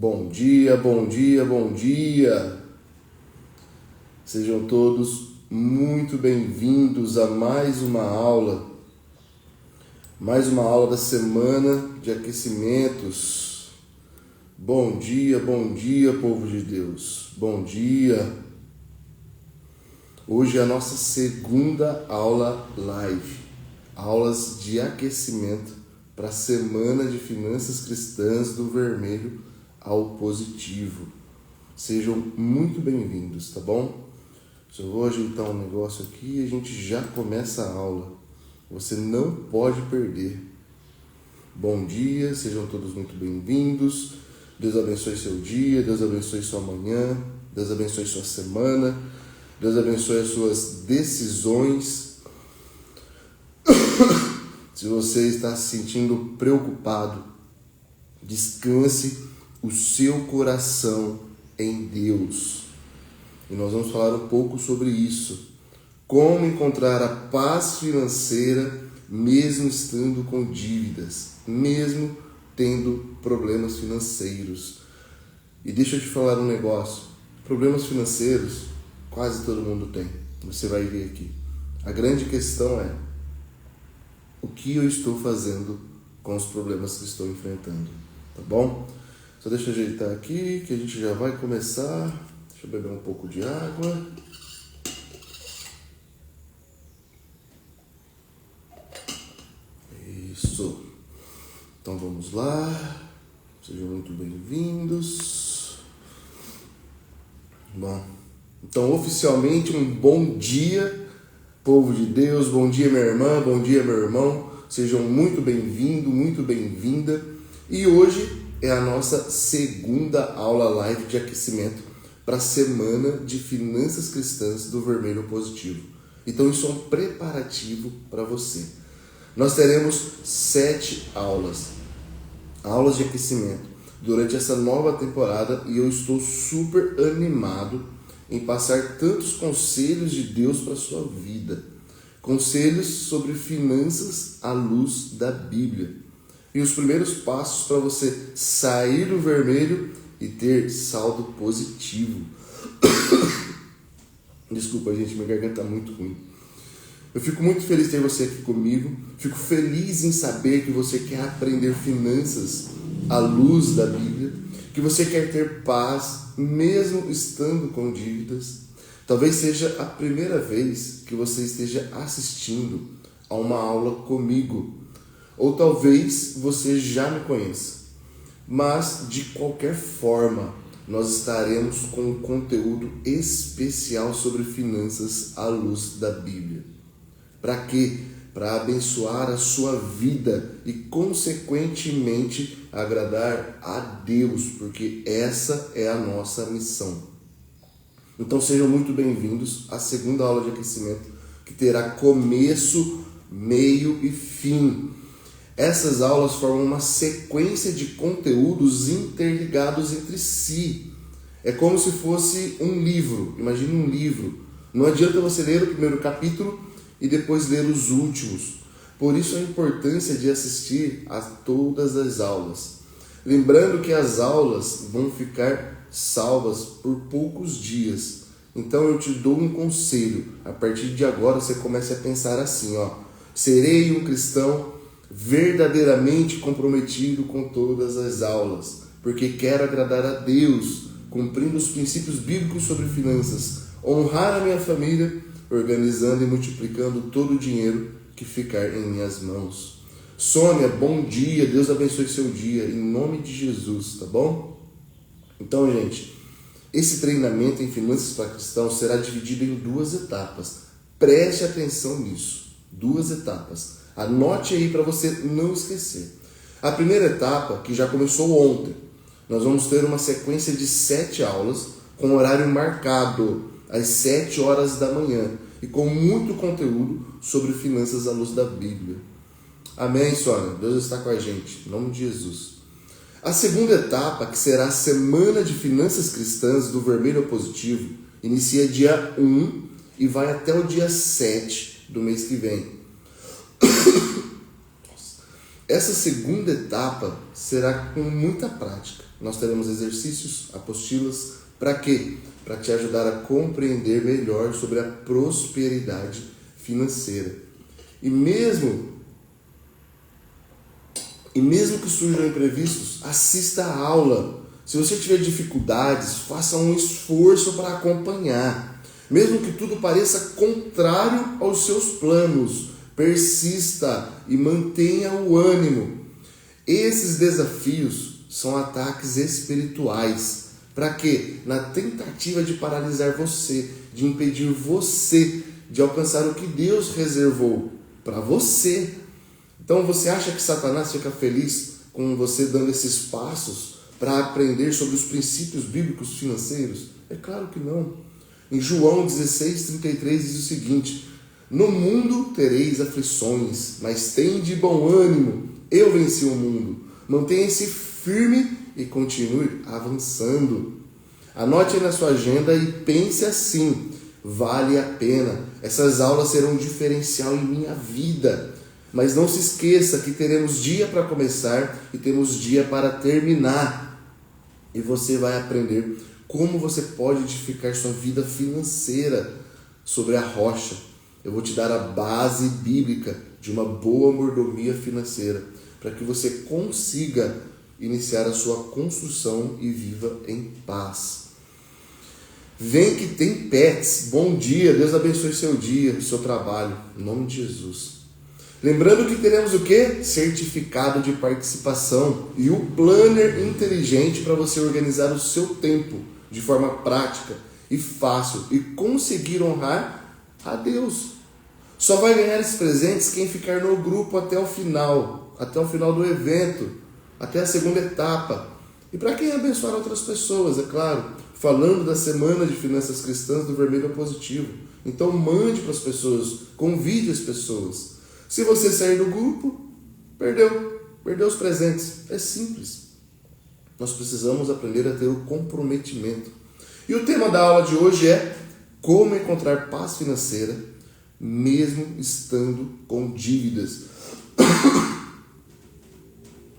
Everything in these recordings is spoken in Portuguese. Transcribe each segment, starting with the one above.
Bom dia, bom dia, bom dia! Sejam todos muito bem-vindos a mais uma aula da semana de aquecimentos. Bom dia, povo de Deus, bom dia! Hoje é a nossa segunda aula live, aulas de aquecimento para a Semana de Finanças Cristãs do Vermelho ao Positivo. Sejam muito bem-vindos, tá bom? Eu vou ajeitar um negócio aqui e a gente já começa a aula. Você não pode perder. Bom dia, sejam todos muito bem-vindos. Deus abençoe seu dia, Deus abençoe sua manhã, Deus abençoe sua semana, Deus abençoe as suas decisões. Se você está se sentindo preocupado, descanse o seu coração em Deus. E nós vamos falar um pouco sobre isso. Como encontrar a paz financeira mesmo estando com dívidas, mesmo tendo problemas financeiros. E deixa eu te falar um negócio. Problemas financeiros quase todo mundo tem. Você vai ver aqui. A grande questão é: o que eu estou fazendo com os problemas que estou enfrentando? Tá bom? Só deixa eu ajeitar aqui que a gente já vai começar. Deixa eu beber um pouco de água. Isso. Então vamos lá. Sejam muito bem-vindos. Bom, então oficialmente um bom dia, povo de Deus. Bom dia, minha irmã. Bom dia, meu irmão. Sejam muito bem-vindos, muito bem-vinda. E hoje é a nossa segunda aula live de aquecimento para a Semana de Finanças Cristãs do Vermelho Positivo. Então isso é um preparativo para você. Nós teremos 7 aulas de aquecimento durante essa nova temporada e eu estou super animado em passar tantos conselhos de Deus para a sua vida. Conselhos sobre finanças à luz da Bíblia. E os primeiros passos para você sair do vermelho e ter saldo positivo. Desculpa, gente, minha garganta está muito ruim. Eu fico muito feliz de ter você aqui comigo. Fico feliz em saber que você quer aprender finanças à luz da Bíblia. Que você quer ter paz, mesmo estando com dívidas. Talvez seja a primeira vez que você esteja assistindo a uma aula comigo. Ou talvez você já me conheça. Mas, de qualquer forma, nós estaremos com um conteúdo especial sobre finanças à luz da Bíblia. Para quê? Para abençoar a sua vida e, consequentemente, agradar a Deus, porque essa é a nossa missão. Então, sejam muito bem-vindos à segunda aula de aquecimento, que terá começo, meio e fim. Essas aulas formam uma sequência de conteúdos interligados entre si. É como se fosse um livro. Imagine um livro. Não adianta você ler o primeiro capítulo e depois ler os últimos. Por isso a importância de assistir a todas as aulas. Lembrando que as aulas vão ficar salvas por poucos dias. Então eu te dou um conselho. A partir de agora você comece a pensar assim, serei um cristão verdadeiramente comprometido com todas as aulas, porque quero agradar a Deus, cumprindo os princípios bíblicos sobre finanças, honrar a minha família, organizando e multiplicando todo o dinheiro que ficar em minhas mãos. Sônia, bom dia, Deus abençoe seu dia, em nome de Jesus, tá bom? Então, gente, esse treinamento em finanças para cristãos será dividido em 2 etapas. Preste atenção nisso, 2 etapas. Anote aí para você não esquecer. A primeira etapa, que já começou ontem, nós vamos ter uma sequência de 7 aulas com horário marcado às 7 horas da manhã e com muito conteúdo sobre finanças à luz da Bíblia. Amém, Sônia? Deus está com a gente, em nome de Jesus. A segunda etapa, que será a Semana de Finanças Cristãs do Vermelho ao Positivo, inicia dia 1 e vai até o dia 7 do mês que vem. Essa segunda etapa será com muita prática. nós teremos exercícios, apostilas. Para quê? Para te ajudar a compreender melhor sobre a prosperidade financeira. E mesmo que surjam imprevistos, assista a aula. Se você tiver dificuldades, faça um esforço para acompanhar. Mesmo que tudo pareça contrário aos seus planos, persista e mantenha o ânimo. Esses desafios são ataques espirituais. Para quê? Na tentativa de paralisar você, de impedir você de alcançar o que Deus reservou para você. Então você acha que Satanás fica feliz com você dando esses passos para aprender sobre os princípios bíblicos financeiros? É claro que não. Em João 16:33 diz o seguinte: no mundo tereis aflições, mas tende bom ânimo, eu venci o mundo. Mantenha-se firme e continue avançando. Anote aí na sua agenda e pense assim: vale a pena. Essas aulas serão um diferencial em minha vida. Mas não se esqueça que teremos dia para começar e temos dia para terminar. E você vai aprender como você pode edificar sua vida financeira sobre a rocha. Eu vou te dar a base bíblica de uma boa mordomia financeira, para que você consiga iniciar a sua construção e viva em paz. Vem que tem pets. Bom dia, Deus abençoe seu dia, seu trabalho, em nome de Jesus. Lembrando que teremos o quê? Certificado de participação e o planner inteligente para você organizar o seu tempo de forma prática e fácil e conseguir honrar a Deus. Só vai ganhar esses presentes quem ficar no grupo até o final do evento, até a segunda etapa. E para quem abençoar outras pessoas, é claro, falando da Semana de Finanças Cristãs do Vermelho Positivo. Então mande para as pessoas, convide as pessoas. Se você sair do grupo, perdeu os presentes. É simples. Nós precisamos aprender a ter o comprometimento. E o tema da aula de hoje é como encontrar paz financeira mesmo estando com dívidas.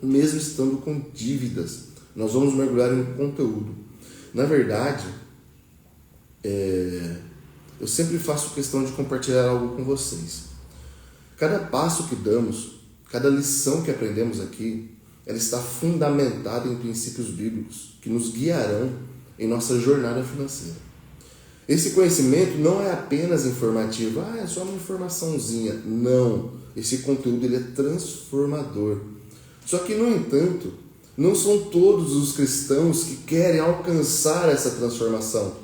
Mesmo estando com dívidas. Nós vamos mergulhar em um conteúdo. Na verdade, eu sempre faço questão de compartilhar algo com vocês. Cada passo que damos, cada lição que aprendemos aqui, ela está fundamentada em princípios bíblicos que nos guiarão em nossa jornada financeira. Esse conhecimento não é apenas informativo, é só uma informaçãozinha. Não, esse conteúdo ele é transformador. Só que, no entanto, não são todos os cristãos que querem alcançar essa transformação.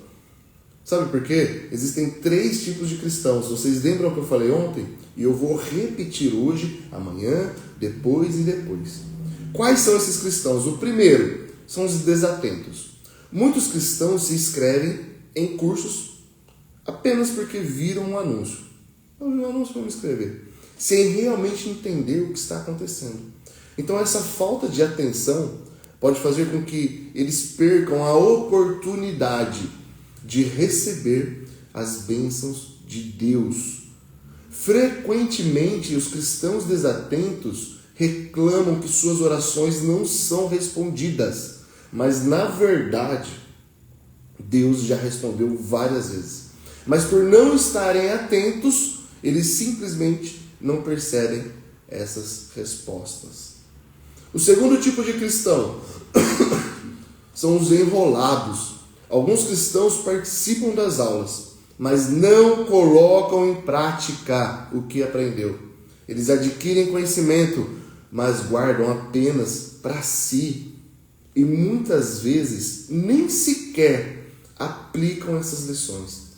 Sabe por quê? Existem 3 tipos de cristãos. Vocês lembram que eu falei ontem? E eu vou repetir hoje, amanhã, depois e depois. Quais são esses cristãos? O primeiro são os desatentos. Muitos cristãos se inscrevem em cursos apenas porque viram um anúncio. Eu vi um anúncio para me inscrever, sem realmente entender o que está acontecendo. Então essa falta de atenção pode fazer com que eles percam a oportunidade de receber as bênçãos de Deus. Frequentemente, os cristãos desatentos reclamam que suas orações não são respondidas, mas na verdade, Deus já respondeu várias vezes. Mas por não estarem atentos, eles simplesmente não percebem essas respostas. O segundo tipo de cristão são os enrolados. Alguns cristãos participam das aulas, mas não colocam em prática o que aprendeu. Eles adquirem conhecimento, mas guardam apenas para si. E muitas vezes nem sequer aplicam essas lições.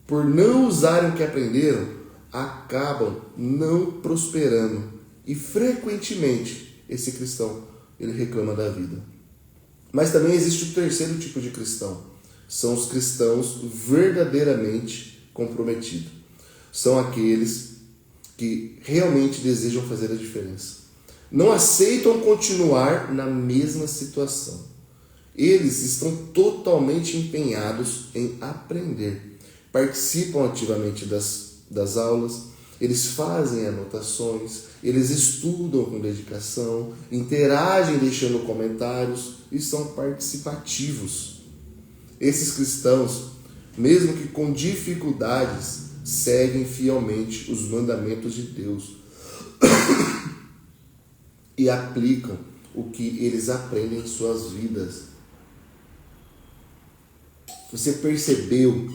Por não usarem o que aprenderam, acabam não prosperando. E frequentemente esse cristão ele reclama da vida. Mas também existe o terceiro tipo de cristão. São os cristãos verdadeiramente comprometidos. São aqueles que realmente desejam fazer a diferença. Não aceitam continuar na mesma situação. Eles estão totalmente empenhados em aprender. Participam ativamente das aulas, Eles fazem anotações, eles estudam com dedicação, interagem deixando comentários e são participativos. Esses cristãos, mesmo que com dificuldades, seguem fielmente os mandamentos de Deus e aplicam o que eles aprendem em suas vidas. Você percebeu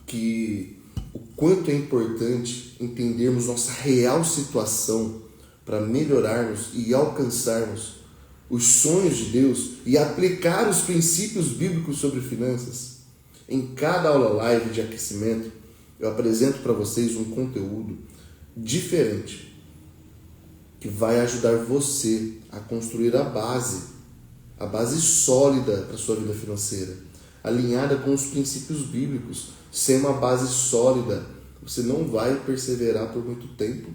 que o quanto é importante entendermos nossa real situação para melhorarmos e alcançarmos os sonhos de Deus e aplicar os princípios bíblicos sobre finanças? Em cada aula live de aquecimento, eu apresento para vocês um conteúdo diferente que vai ajudar você a construir a base sólida para a sua vida financeira, alinhada com os princípios bíblicos. Sem uma base sólida, você não vai perseverar por muito tempo.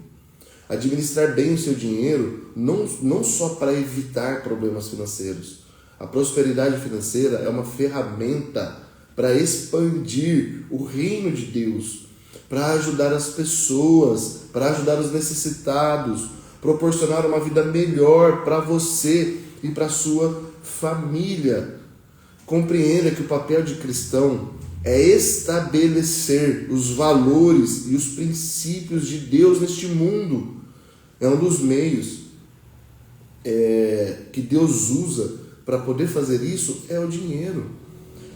Administrar bem o seu dinheiro, não só para evitar problemas financeiros. A prosperidade financeira é uma ferramenta para expandir o reino de Deus, para ajudar as pessoas, para ajudar os necessitados, proporcionar uma vida melhor para você e para a sua família. Compreenda que o papel de cristão é estabelecer os valores e os princípios de Deus neste mundo. É um dos meios que Deus usa para poder fazer isso, é o dinheiro.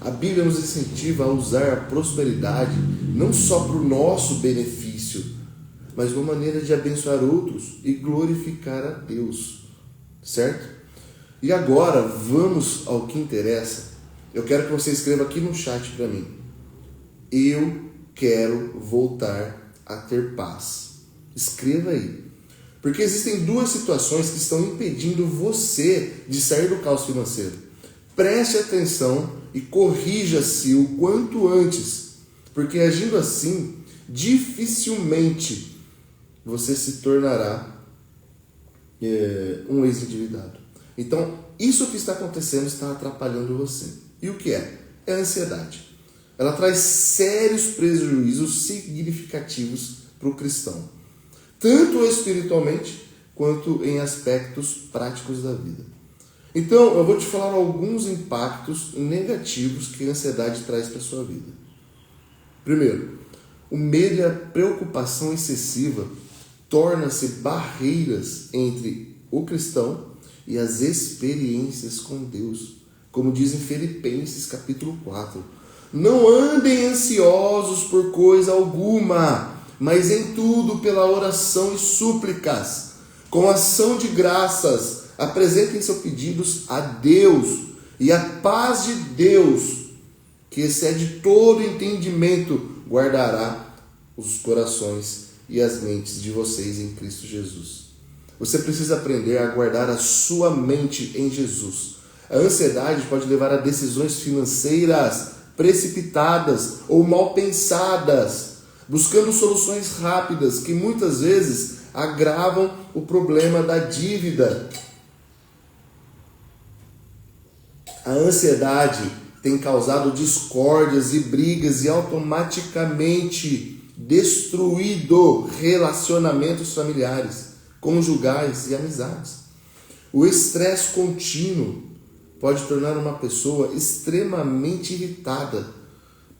A Bíblia nos incentiva a usar a prosperidade não só para o nosso benefício, mas uma maneira de abençoar outros e glorificar a Deus, certo? E agora, vamos ao que interessa. Eu quero que você escreva aqui no chat para mim: eu quero voltar a ter paz. Escreva aí. Porque existem duas situações que estão impedindo você de sair do caos financeiro. Preste atenção e corrija-se o quanto antes, porque agindo assim, dificilmente você se tornará um ex-endividado. Então, isso que está acontecendo está atrapalhando você. E o que é? É a ansiedade. Ela traz sérios prejuízos significativos para o cristão, tanto espiritualmente quanto em aspectos práticos da vida. Então, eu vou te falar alguns impactos negativos que a ansiedade traz para a sua vida. Primeiro, o medo e a preocupação excessiva tornam-se barreiras entre o cristão e as experiências com Deus. Como diz em Filipenses capítulo 4. Não andem ansiosos por coisa alguma, mas em tudo pela oração e súplicas, com ação de graças, apresentem seus pedidos a Deus, e a paz de Deus, que excede todo entendimento, guardará os corações e as mentes de vocês em Cristo Jesus. Você precisa aprender a guardar a sua mente em Jesus. A ansiedade pode levar a decisões financeiras precipitadas ou mal pensadas, buscando soluções rápidas que muitas vezes agravam o problema da dívida. A ansiedade tem causado discórdias e brigas e automaticamente destruído relacionamentos familiares, conjugais e amizades. O estresse contínuo pode tornar uma pessoa extremamente irritada,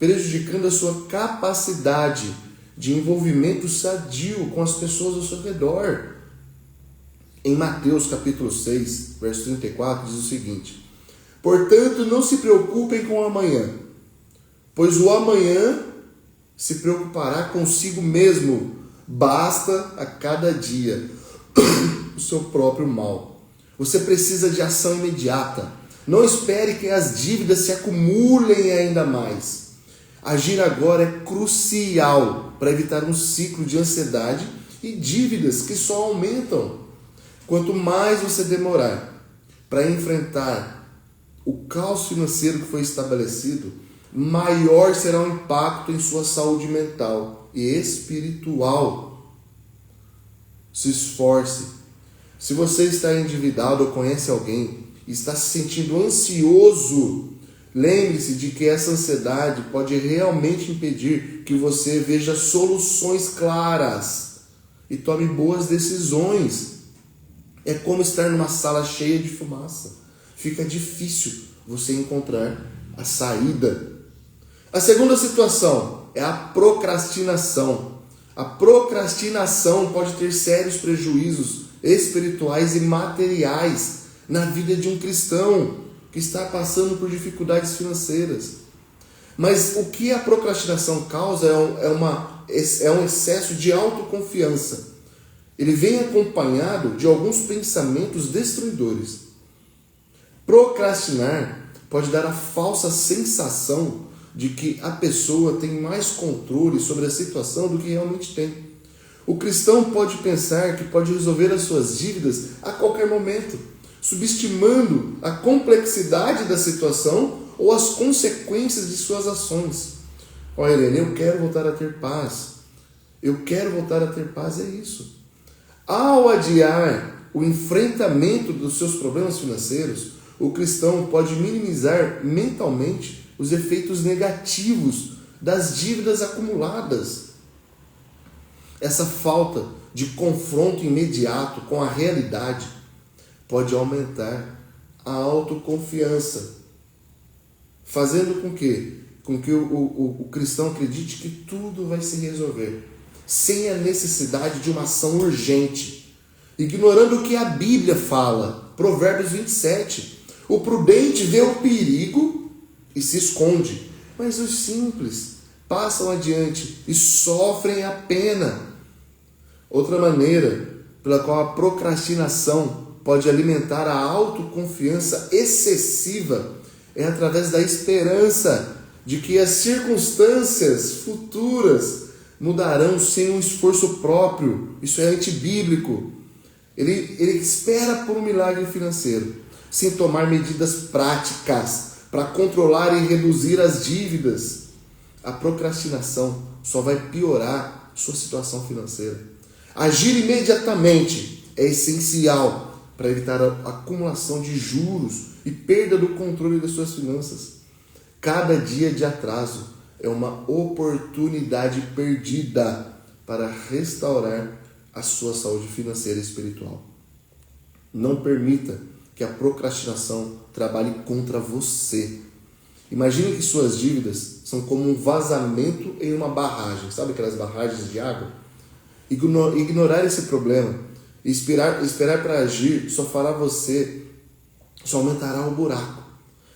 prejudicando a sua capacidade de envolvimento sadio com as pessoas ao seu redor. Em Mateus capítulo 6, verso 34, diz o seguinte: portanto, não se preocupem com o amanhã, pois o amanhã se preocupará consigo mesmo. Basta a cada dia o seu próprio mal. Você precisa de ação imediata. Não espere que as dívidas se acumulem ainda mais. Agir agora é crucial para evitar um ciclo de ansiedade e dívidas que só aumentam. Quanto mais você demorar para enfrentar o caos financeiro que foi estabelecido, maior será o impacto em sua saúde mental e espiritual. Se esforce. Se você está endividado ou conhece alguém e está se sentindo ansioso, lembre-se de que essa ansiedade pode realmente impedir que você veja soluções claras. e tome boas decisões. É como estar numa sala cheia de fumaça. Fica difícil você encontrar a saída. A segunda situação é a procrastinação. A procrastinação pode ter sérios prejuízos espirituais e materiais na vida de um cristão que está passando por dificuldades financeiras. Mas o que a procrastinação causa é um excesso de autoconfiança. Ele vem acompanhado de alguns pensamentos destruidores. Procrastinar pode dar a falsa sensação de que a pessoa tem mais controle sobre a situação do que realmente tem. O cristão pode pensar que pode resolver as suas dívidas a qualquer momento, subestimando a complexidade da situação ou as consequências de suas ações. Olha, Helene, eu quero voltar a ter paz. Eu quero voltar a ter paz, é isso. Ao adiar o enfrentamento dos seus problemas financeiros, o cristão pode minimizar mentalmente os efeitos negativos das dívidas acumuladas. Essa falta de confronto imediato com a realidade pode aumentar a autoconfiança, fazendo com que o cristão acredite que tudo vai se resolver, sem a necessidade de uma ação urgente, ignorando o que a Bíblia fala. Provérbios 27. O prudente vê o perigo e se esconde, mas os simples passam adiante e sofrem a pena. Outra maneira pela qual a procrastinação pode alimentar a autoconfiança excessiva é através da esperança de que as circunstâncias futuras mudarão sem um esforço próprio. Isso é antibíblico. Ele espera por um milagre financeiro, sem tomar medidas práticas para controlar e reduzir as dívidas. A procrastinação só vai piorar sua situação financeira. Agir imediatamente é essencial para evitar a acumulação de juros e perda do controle das suas finanças. Cada dia de atraso é uma oportunidade perdida para restaurar a sua saúde financeira e espiritual. Não permita que a procrastinação trabalhe contra você. Imagine que suas dívidas são como um vazamento em uma barragem. Sabe aquelas barragens de água? Ignorar esse problema e esperar para agir só aumentará o buraco.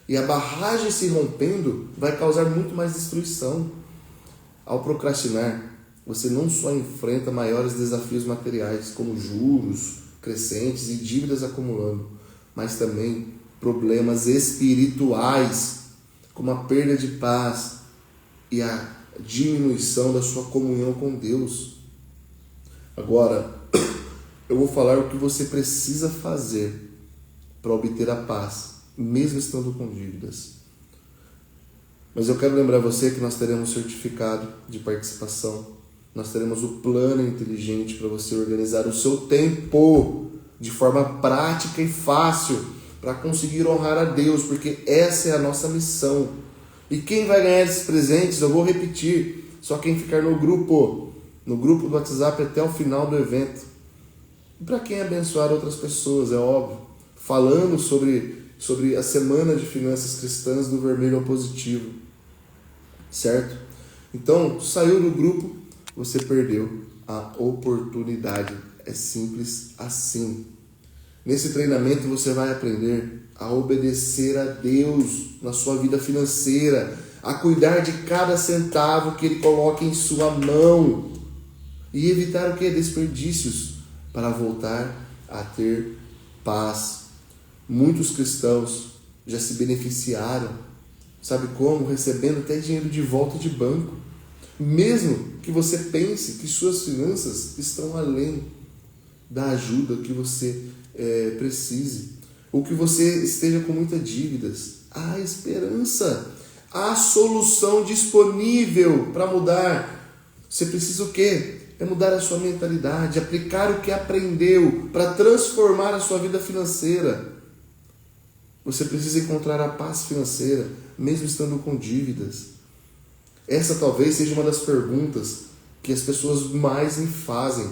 E a barragem se rompendo vai causar muito mais destruição. Ao procrastinar, você não só enfrenta maiores desafios materiais, como juros crescentes e dívidas acumulando, mas também problemas espirituais, como a perda de paz e a diminuição da sua comunhão com Deus. Agora, eu vou falar o que você precisa fazer para obter a paz, mesmo estando com dívidas. Mas eu quero lembrar você que nós teremos certificado de participação, nós teremos o plano inteligente para você organizar o seu tempo de forma prática e fácil para conseguir honrar a Deus, porque essa é a nossa missão. E quem vai ganhar esses presentes, eu vou repetir, só quem ficar no grupo do WhatsApp até o final do evento. E para quem abençoar outras pessoas, é óbvio, falando sobre a semana de finanças cristãs do Vermelho ao Positivo, certo? Então, saiu do grupo, você perdeu a oportunidade. É simples assim. Nesse treinamento você vai aprender a obedecer a Deus na sua vida financeira, a cuidar de cada centavo que Ele coloca em sua mão e evitar o que? Desperdícios, para voltar a ter paz. Muitos cristãos já se beneficiaram, sabe como? Recebendo até dinheiro de volta de banco, mesmo que você pense que suas finanças estão além da ajuda que você precise, ou que você esteja com muitas dívidas. Há esperança, há solução disponível para mudar. Você precisa o quê? É mudar a sua mentalidade, aplicar o que aprendeu para transformar a sua vida financeira. Você precisa encontrar a paz financeira, mesmo estando com dívidas. Essa talvez seja uma das perguntas que as pessoas mais me fazem.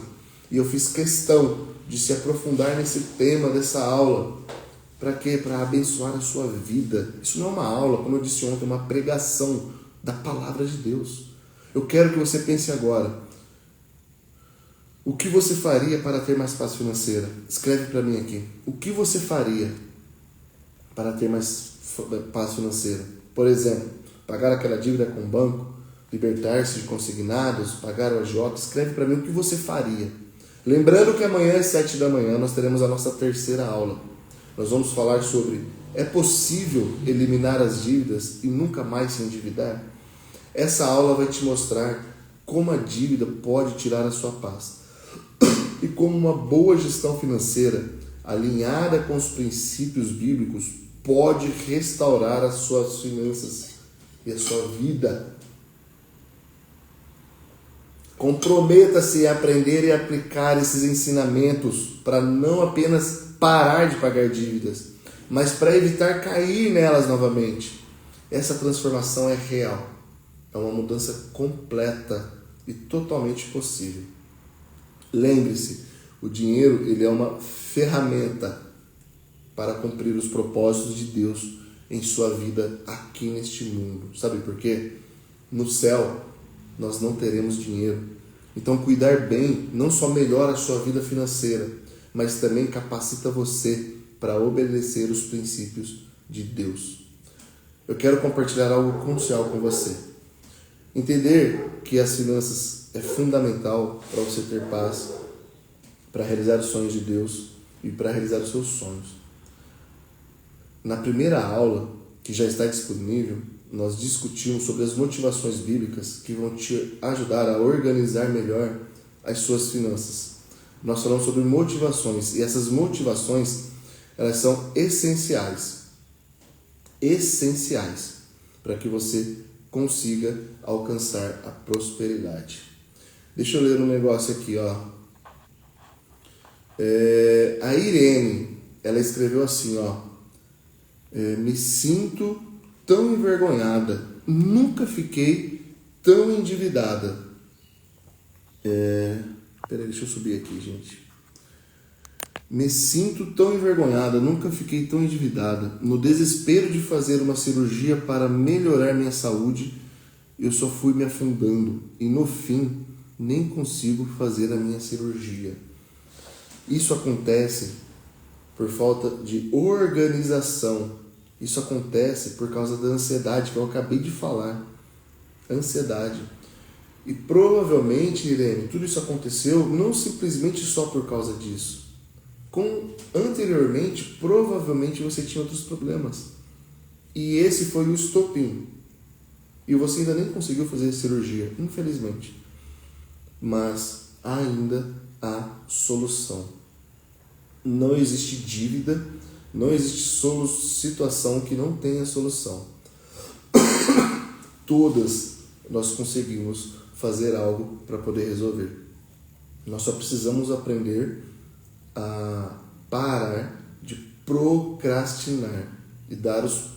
E eu fiz questão de se aprofundar nesse tema dessa aula. Para quê? Para abençoar a sua vida. Isso não é uma aula, como eu disse ontem, é uma pregação da palavra de Deus. Eu quero que você pense agora. O que você faria para ter mais paz financeira? Escreve para mim aqui. O que você faria para ter mais paz financeira? Por exemplo, pagar aquela dívida com o banco, libertar-se de consignados, pagar o agiota. Escreve para mim o que você faria. Lembrando que amanhã às 7 da manhã nós teremos a nossa terceira aula. Nós vamos falar sobre: é possível eliminar as dívidas e nunca mais se endividar? Essa aula vai te mostrar como a dívida pode tirar a sua paz e como uma boa gestão financeira, alinhada com os princípios bíblicos, pode restaurar as suas finanças e a sua vida. Comprometa-se a aprender e aplicar esses ensinamentos para não apenas parar de pagar dívidas, mas para evitar cair nelas novamente. Essa transformação é real. É uma mudança completa e totalmente possível. Lembre-se, o dinheiro ele é uma ferramenta para cumprir os propósitos de Deus em sua vida aqui neste mundo. Sabe por quê? No céu nós não teremos dinheiro. Então cuidar bem não só melhora a sua vida financeira, mas também capacita você para obedecer os princípios de Deus. Eu quero compartilhar algo crucial com você. Entender que as finanças é fundamental para você ter paz, para realizar os sonhos de Deus e para realizar os seus sonhos. Na primeira aula, que já está disponível, nós discutimos sobre as motivações bíblicas que vão te ajudar a organizar melhor as suas finanças. Nós falamos sobre motivações, e essas motivações, elas são essenciais para que você consiga alcançar a prosperidade. Deixa eu ler um negócio aqui, ó. A Irene, ela escreveu assim, ó: me sinto tão envergonhada, nunca fiquei tão endividada. Peraí, deixa eu subir aqui, gente. Me sinto tão envergonhada, nunca fiquei tão endividada. No desespero de fazer uma cirurgia para melhorar minha saúde, eu só fui me afundando e no fim nem consigo fazer a minha cirurgia. Isso acontece por falta de organização. Isso acontece por causa da ansiedade que eu acabei de falar. Ansiedade. E provavelmente, Irene, tudo isso aconteceu não simplesmente só por causa disso. Anteriormente, provavelmente você tinha outros problemas. E esse foi o estopim. E você ainda nem conseguiu fazer a cirurgia, infelizmente. Mas ainda há solução. Não existe dívida, não existe situação que não tenha solução. Todas nós conseguimos fazer algo para poder resolver. Nós só precisamos aprender a parar de procrastinar e dar os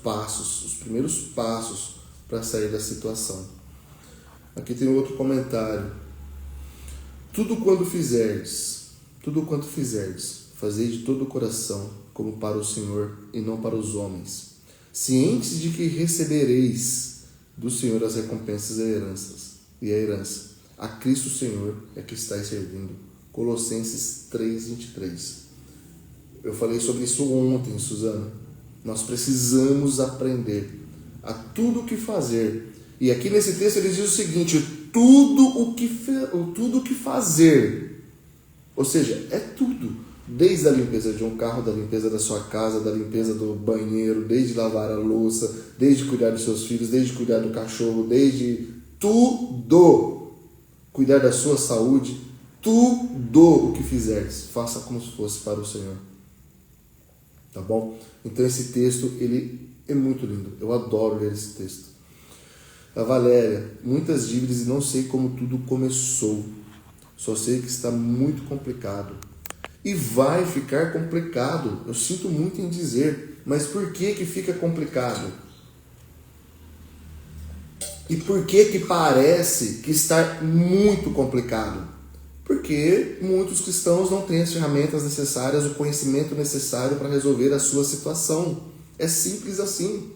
primeiros passos para sair da situação. Aqui tem outro comentário. Tudo quanto fizerdes, fazei de todo o coração, como para o Senhor e não para os homens, cientes de que recebereis do Senhor as recompensas e a herança. A Cristo Senhor é que estáis servindo. Colossenses 3:23. Eu falei sobre isso ontem, Suzana. Nós precisamos aprender a tudo o que fazer. E aqui nesse texto ele diz o seguinte: tudo o que fazer. Ou seja, é tudo. Desde a limpeza de um carro, da limpeza da sua casa, da limpeza do banheiro, desde lavar a louça, desde cuidar dos seus filhos, desde cuidar do cachorro, desde tudo. Cuidar da sua saúde, tudo o que fizeres, faça como se fosse para o Senhor. Tá bom? Então esse texto, ele é muito lindo. Eu adoro ler esse texto. A Valéria, muitas dívidas e não sei como tudo começou. Só sei que está muito complicado. E vai ficar complicado. Eu sinto muito em dizer. Mas por que fica complicado? E por que parece que está muito complicado? Porque muitos cristãos não têm as ferramentas necessárias, o conhecimento necessário para resolver a sua situação. É simples assim.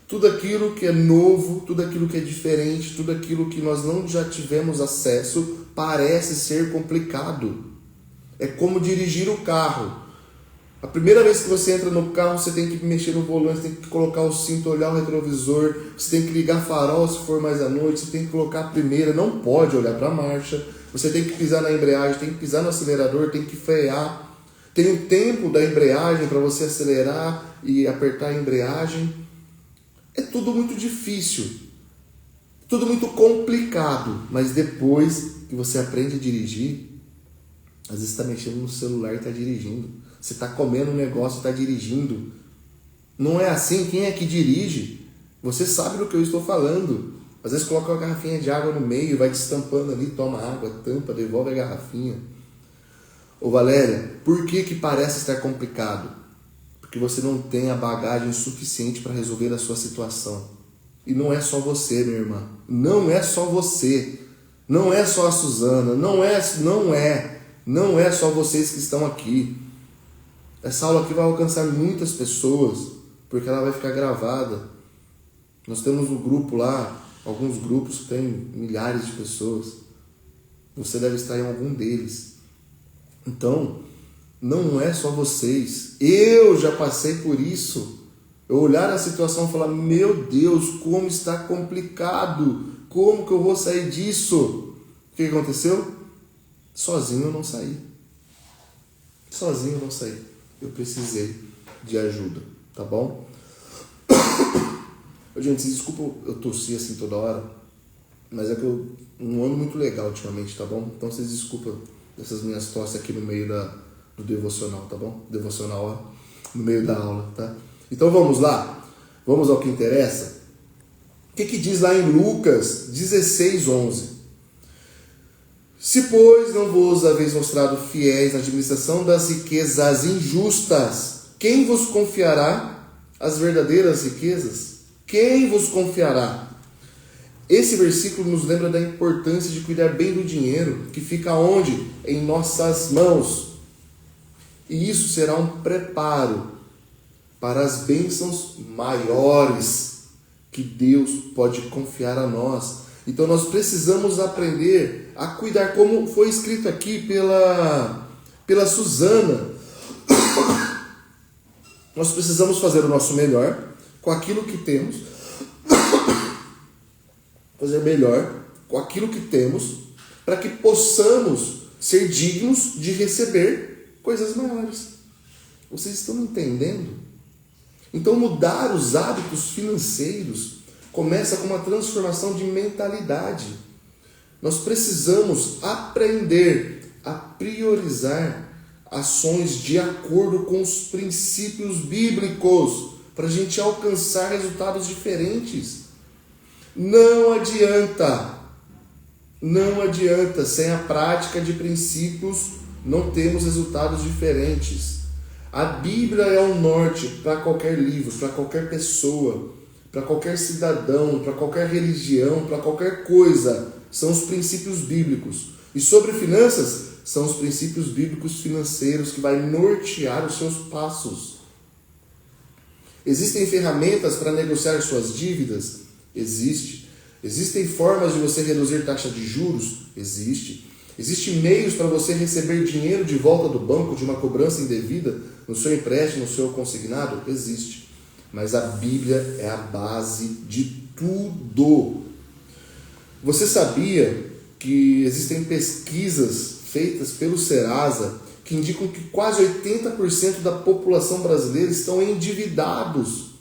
Tudo aquilo que é novo, tudo aquilo que é diferente, tudo aquilo que nós não já tivemos acesso, parece ser complicado. É como dirigir o carro. A primeira vez que você entra no carro, você tem que mexer no volante, tem que colocar o cinto, olhar o retrovisor, você tem que ligar farol se for mais à noite, você tem que colocar a primeira, não pode olhar para a marcha, você tem que pisar na embreagem, tem que pisar no acelerador, tem que frear. Tem o tempo da embreagem para você acelerar e apertar a embreagem. É tudo muito difícil, tudo muito complicado, mas depois que você aprende a dirigir, às vezes você está mexendo no celular e está dirigindo. Você está comendo um negócio e está dirigindo. Não é assim? Quem é que dirige? Você sabe do que eu estou falando. Às vezes coloca uma garrafinha de água no meio, vai destampando ali, toma água, tampa, devolve a garrafinha. Ô Valéria, por que parece estar complicado? Porque você não tem a bagagem suficiente para resolver a sua situação. E não é só você, minha irmã. Não é só você. Não é só a Suzana. Não é só vocês que estão aqui. Essa aula aqui vai alcançar muitas pessoas, porque ela vai ficar gravada. Nós temos um grupo lá, alguns grupos que tem milhares de pessoas. Você deve estar em algum deles. Então, não é só vocês. Eu já passei por isso. Eu olhar a situação e falar, meu Deus, como está complicado. Como que eu vou sair disso? O que aconteceu? Sozinho eu não saí. Eu precisei de ajuda, tá bom? Gente, desculpa eu tossir assim toda hora, mas é que eu não ando muito legal ultimamente, tá bom? Então vocês desculpam essas minhas tosses aqui no meio do devocional, tá bom? Devocional no meio da aula, tá? Então vamos lá, vamos ao que interessa. O que diz lá em Lucas 16:11? Se, pois, não vos haveis mostrado fiéis na administração das riquezas injustas, quem vos confiará as verdadeiras riquezas? Quem vos confiará? Esse versículo nos lembra da importância de cuidar bem do dinheiro, que fica onde? Em nossas mãos. E isso será um preparo para as bênçãos maiores que Deus pode confiar a nós. Então nós precisamos aprender a cuidar, como foi escrito aqui pela Suzana. Nós precisamos fazer o nosso melhor com aquilo que temos. Fazer melhor com aquilo que temos, para que possamos ser dignos de receber coisas maiores. Vocês estão entendendo? Então mudar os hábitos financeiros começa com uma transformação de mentalidade. Nós precisamos aprender a priorizar ações de acordo com os princípios bíblicos para a gente alcançar resultados diferentes. Não adianta, sem a prática de princípios não temos resultados diferentes. A Bíblia é o norte para qualquer livro, para qualquer pessoa, para qualquer cidadão, para qualquer religião, para qualquer coisa. São os princípios bíblicos. E sobre finanças, são os princípios bíblicos financeiros que vai nortear os seus passos. Existem ferramentas para negociar suas dívidas? Existe. Existem formas de você reduzir taxa de juros? Existe. Existem meios para você receber dinheiro de volta do banco de uma cobrança indevida no seu empréstimo, no seu consignado? Existe. Mas a Bíblia é a base de tudo. Você sabia que existem pesquisas feitas pelo Serasa que indicam que quase 80% da população brasileira estão endividados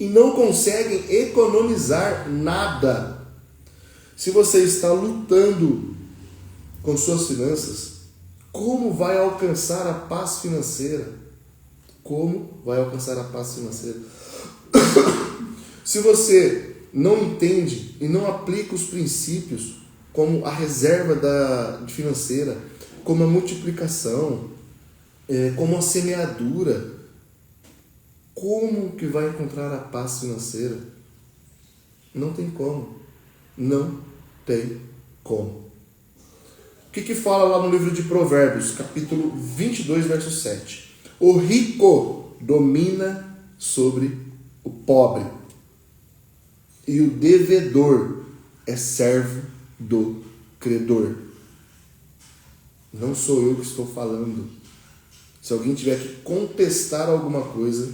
e não conseguem economizar nada? Se você está lutando com suas finanças, como vai alcançar a paz financeira? Como vai alcançar a paz financeira? Se você não entende e não aplica os princípios, como a reserva financeira, como a multiplicação, como a semeadura, como que vai encontrar a paz financeira? Não tem como. Não tem como. que fala lá no livro de Provérbios, capítulo 22, verso 7? O rico domina sobre o pobre, e o devedor é servo do credor. Não sou eu que estou falando. Se alguém tiver que contestar alguma coisa,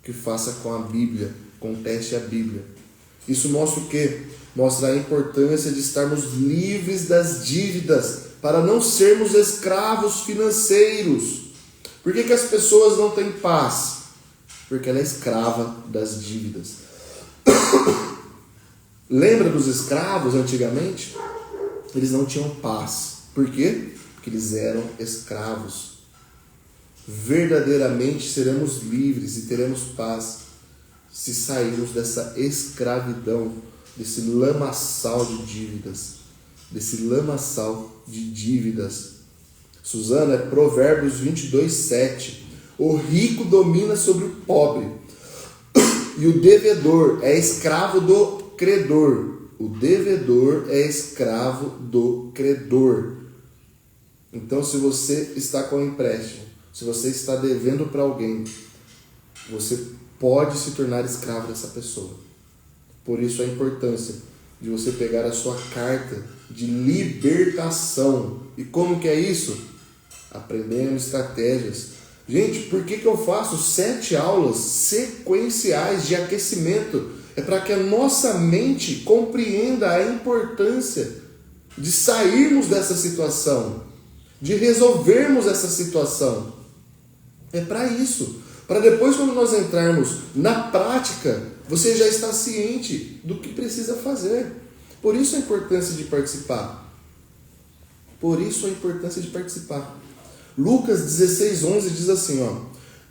que faça com a Bíblia, conteste a Bíblia. Isso mostra o quê? Mostra a importância de estarmos livres das dívidas, para não sermos escravos financeiros. Por que as pessoas não têm paz? Porque ela é escrava das dívidas. Lembra dos escravos antigamente? Eles não tinham paz. Por quê? Porque eles eram escravos. Verdadeiramente seremos livres e teremos paz se sairmos dessa escravidão, desse lamaçal de dívidas. Suzana, é Provérbios 22, 7. O rico domina sobre o pobre, e o devedor é escravo do credor. O devedor é escravo do credor. Então, se você está com um empréstimo, se você está devendo para alguém, você pode se tornar escravo dessa pessoa. Por isso a importância de você pegar a sua carta de libertação. E como que é isso? Aprendendo estratégias. Gente, por que eu faço 7 aulas sequenciais de aquecimento? É para que a nossa mente compreenda a importância de sairmos dessa situação, de resolvermos essa situação. É para isso. Para depois, quando nós entrarmos na prática, você já está ciente do que precisa fazer. Por isso a importância de participar. Lucas 16:11 diz assim,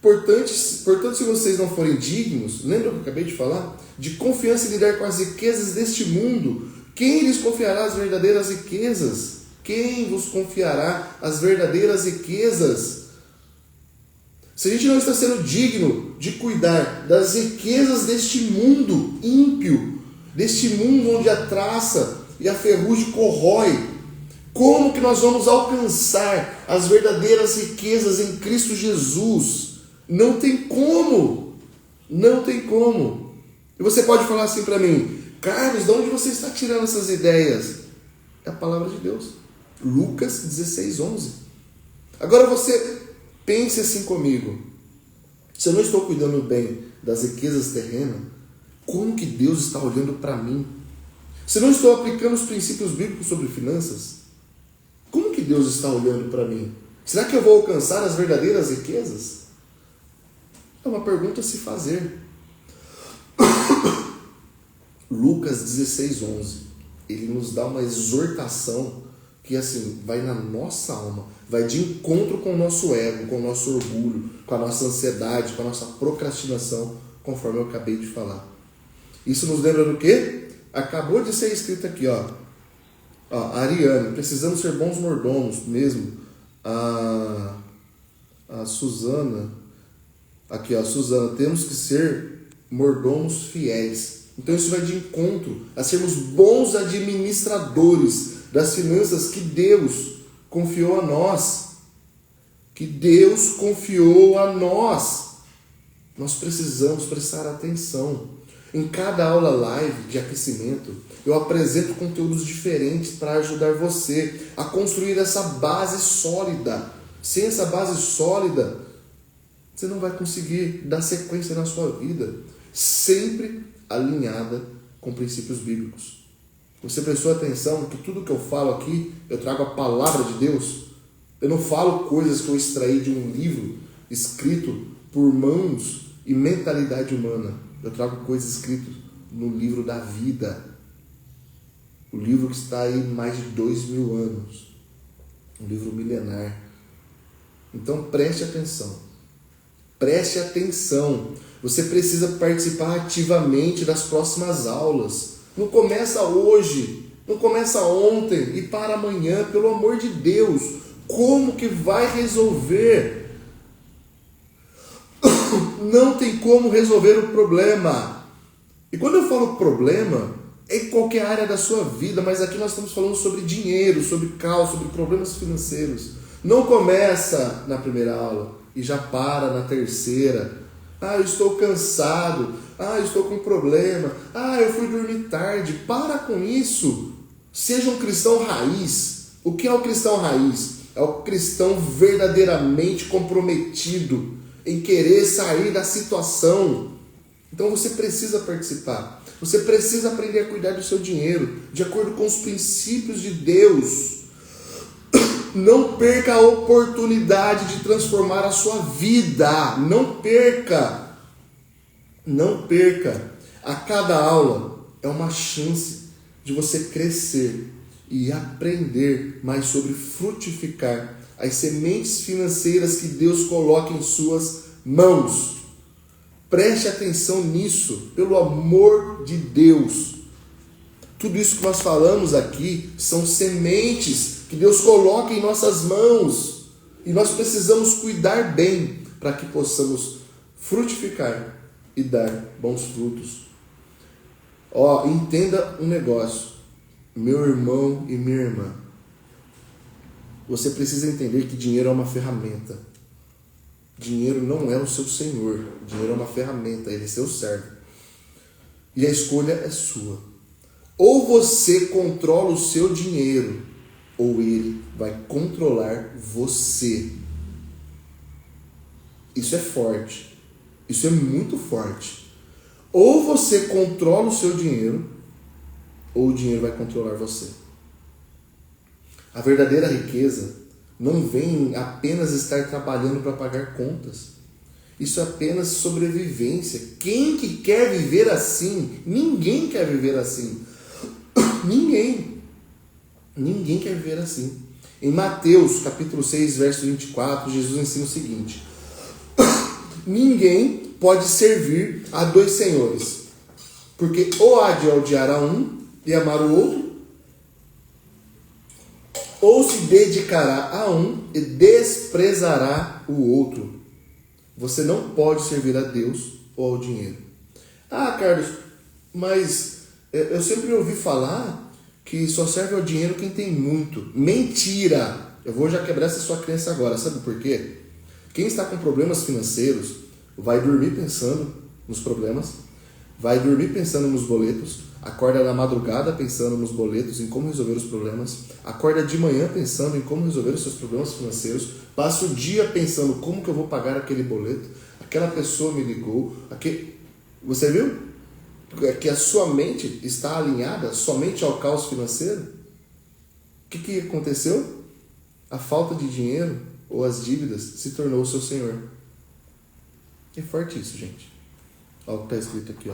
Portanto, se vocês não forem dignos, lembra o que eu acabei de falar? De confiança em lidar com as riquezas deste mundo, quem lhes confiará as verdadeiras riquezas? Quem vos confiará as verdadeiras riquezas? Se a gente não está sendo digno de cuidar das riquezas deste mundo ímpio, deste mundo onde a traça e a ferrugem corrói, como que nós vamos alcançar as verdadeiras riquezas em Cristo Jesus? Não tem como. E você pode falar assim para mim, Carlos, de onde você está tirando essas ideias? É a palavra de Deus. Lucas 16:11. Agora você pense assim comigo. Se eu não estou cuidando bem das riquezas terrenas, como que Deus está olhando para mim? Se eu não estou aplicando os princípios bíblicos sobre finanças, como que Deus está olhando para mim? Será que eu vou alcançar as verdadeiras riquezas? É uma pergunta a se fazer. Lucas 16:11. Ele nos dá uma exortação que assim, vai na nossa alma, vai de encontro com o nosso ego, com o nosso orgulho, com a nossa ansiedade, com a nossa procrastinação, conforme eu acabei de falar. Isso nos lembra do quê? Acabou de ser escrito aqui, Ariane, precisamos ser bons mordomos mesmo. A Suzana, aqui Suzana, temos que ser mordomos fiéis. Então isso vai de encontro a sermos bons administradores das finanças que Deus confiou a nós. Nós precisamos prestar atenção. Em cada aula live de aquecimento, eu apresento conteúdos diferentes para ajudar você a construir essa base sólida. Sem essa base sólida, você não vai conseguir dar sequência na sua vida, sempre alinhada com princípios bíblicos. Você prestou atenção que tudo que eu falo aqui, eu trago a palavra de Deus? Eu não falo coisas que eu extraí de um livro escrito por mãos e mentalidade humana. Eu trago coisas escritas no livro da vida. O livro que está aí mais de 2000 anos. Um livro milenar. Então preste atenção. Você precisa participar ativamente das próximas aulas. Não começa hoje, não começa ontem e para amanhã, pelo amor de Deus. Como que vai resolver? Não tem como resolver o problema. E quando eu falo problema, em qualquer área da sua vida, mas aqui nós estamos falando sobre dinheiro, sobre caos, sobre problemas financeiros. Não começa na primeira aula e já para na terceira. Eu estou cansado. Eu estou com problema. Eu fui dormir tarde. Para com isso. Seja um cristão raiz. O que é o cristão raiz? É o cristão verdadeiramente comprometido em querer sair da situação. Então você precisa participar. Você precisa aprender a cuidar do seu dinheiro de acordo com os princípios de Deus. Não perca a oportunidade de transformar a sua vida. Não perca. Não perca. A cada aula é uma chance de você crescer e aprender mais sobre frutificar as sementes financeiras que Deus coloca em suas mãos. Preste atenção nisso, pelo amor de Deus. Tudo isso que nós falamos aqui são sementes que Deus coloca em nossas mãos. E nós precisamos cuidar bem para que possamos frutificar e dar bons frutos. Entenda um negócio, meu irmão e minha irmã. Você precisa entender que dinheiro é uma ferramenta. Dinheiro não é o seu senhor. Dinheiro é uma ferramenta, ele é seu servo. E a escolha é sua. Ou você controla o seu dinheiro, ou ele vai controlar você. Isso é forte. Isso é muito forte. Ou você controla o seu dinheiro, ou o dinheiro vai controlar você. A verdadeira riqueza não vem apenas estar trabalhando para pagar contas. Isso é apenas sobrevivência. Quem que quer viver assim? Ninguém quer viver assim. Ninguém quer viver assim. Em Mateus, capítulo 6, verso 24, Jesus ensina o seguinte: ninguém pode servir a dois senhores, porque ou há de odiar a um e amar o outro, ou se dedicará a um e desprezará o outro. Você não pode servir a Deus ou ao dinheiro. Carlos, mas eu sempre ouvi falar que só serve ao dinheiro quem tem muito. Mentira! Eu vou já quebrar essa sua crença agora. Sabe por quê? Quem está com problemas financeiros vai dormir pensando nos problemas, vai dormir pensando nos boletos, acorda na madrugada pensando nos boletos, em como resolver os problemas, acorda de manhã pensando em como resolver os seus problemas financeiros, passa o dia pensando como que eu vou pagar aquele boleto, aquela pessoa me ligou, você viu? Que a sua mente está alinhada somente ao caos financeiro. O que aconteceu? A falta de dinheiro ou as dívidas se tornou o seu senhor. É forte isso, gente. Olha o que está escrito aqui,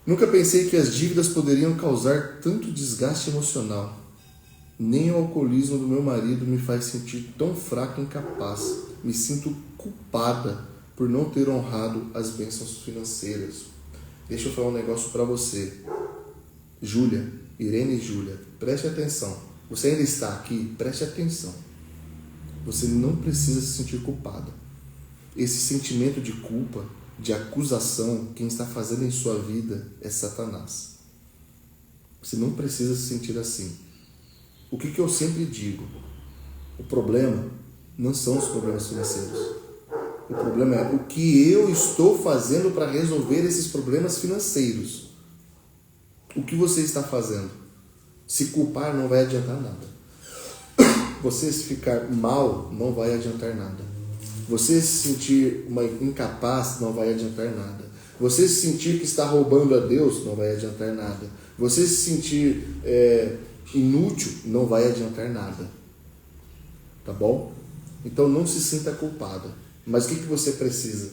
Nunca pensei que as dívidas poderiam causar tanto desgaste emocional. Nem o alcoolismo do meu marido me faz sentir tão fraco e incapaz. Me sinto culpada por não ter honrado as bênçãos financeiras. Deixa eu falar um negócio para você. Júlia, Irene e Júlia, preste atenção. Você ainda está aqui? Preste atenção. Você não precisa se sentir culpada. Esse sentimento de culpa, de acusação, quem está fazendo em sua vida é Satanás. Você não precisa se sentir assim. O que eu sempre digo? O problema não são os problemas financeiros. O problema é o que eu estou fazendo para resolver esses problemas financeiros. O que você está fazendo? Se culpar não vai adiantar nada. Você se ficar mal não vai adiantar nada. Você se sentir incapaz não vai adiantar nada. Você se sentir que está roubando a Deus não vai adiantar nada. Você se sentir inútil não vai adiantar nada. Tá bom? Então não se sinta culpada. Mas o que você precisa?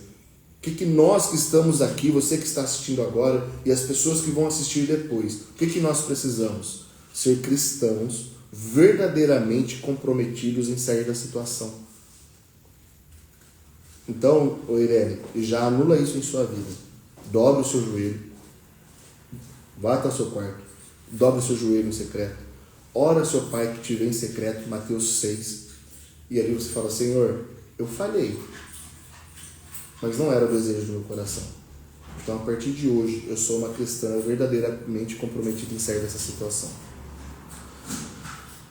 O que nós que estamos aqui, você que está assistindo agora e as pessoas que vão assistir depois, o que nós precisamos? Ser cristãos verdadeiramente comprometidos em sair da situação. Então, Irene, já anula isso em sua vida. Dobre o seu joelho. Vá até o seu quarto. Dobre o seu joelho em secreto. Ora ao seu pai que te vê em secreto, Mateus 6. E ali você fala: Senhor, eu falhei, mas não era o desejo do meu coração. Então, a partir de hoje, eu sou uma cristã verdadeiramente comprometida em sair dessa situação.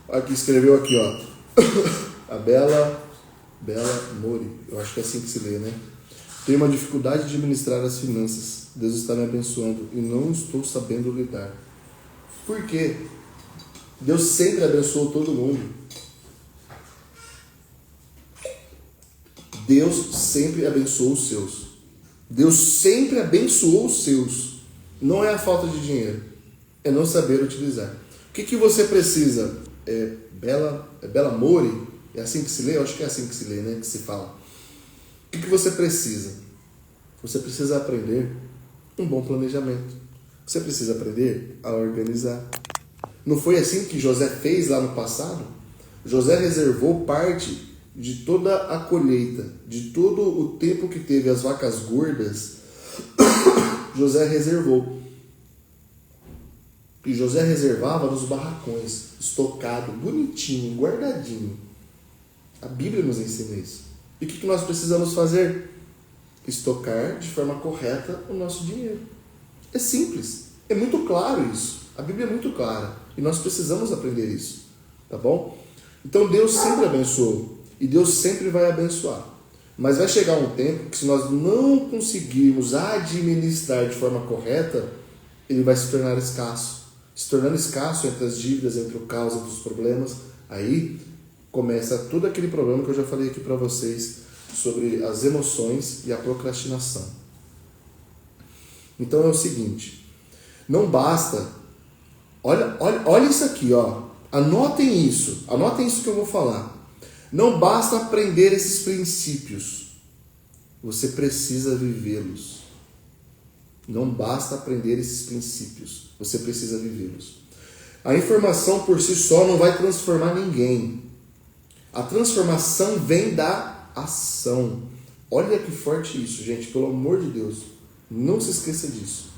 Aqui escreveu aqui, ó. A Bela Mori. Eu acho que é assim que se lê, né? Tenho uma dificuldade de administrar as finanças. Deus está me abençoando e não estou sabendo lidar. Por quê? Deus sempre abençoou todo mundo. Deus sempre abençoou os seus. Deus sempre abençoou os seus. Não é a falta de dinheiro, é não saber utilizar. O que você precisa? Bela Mori? É assim que se lê? Eu acho que é assim que se lê, né? Que se fala. O que você precisa? Você precisa aprender um bom planejamento. Você precisa aprender a organizar. Não foi assim que José fez lá no passado? José reservou parte de toda a colheita, de todo o tempo que teve as vacas gordas. José reservou. E José reservava nos barracões, estocado, bonitinho, guardadinho. A Bíblia nos ensina isso. E o que nós precisamos fazer? Estocar de forma correta o nosso dinheiro. É simples, é muito claro isso. A Bíblia é muito clara e nós precisamos aprender isso, tá bom? Então Deus sempre abençoou e Deus sempre vai abençoar. Mas vai chegar um tempo que, se nós não conseguirmos administrar de forma correta, ele vai se tornar escasso. Se tornando escasso entre as dívidas, entre o caos, entre os problemas, aí começa todo aquele problema que eu já falei aqui para vocês sobre as emoções e a procrastinação. Então é o seguinte, não basta, olha isso aqui, ó, anotem isso que eu vou falar. Não basta aprender esses princípios, você precisa vivê-los. Não basta aprender esses princípios, você precisa vivê-los. A informação por si só não vai transformar ninguém. A transformação vem da ação. Olha que forte isso, gente, pelo amor de Deus. Não se esqueça disso.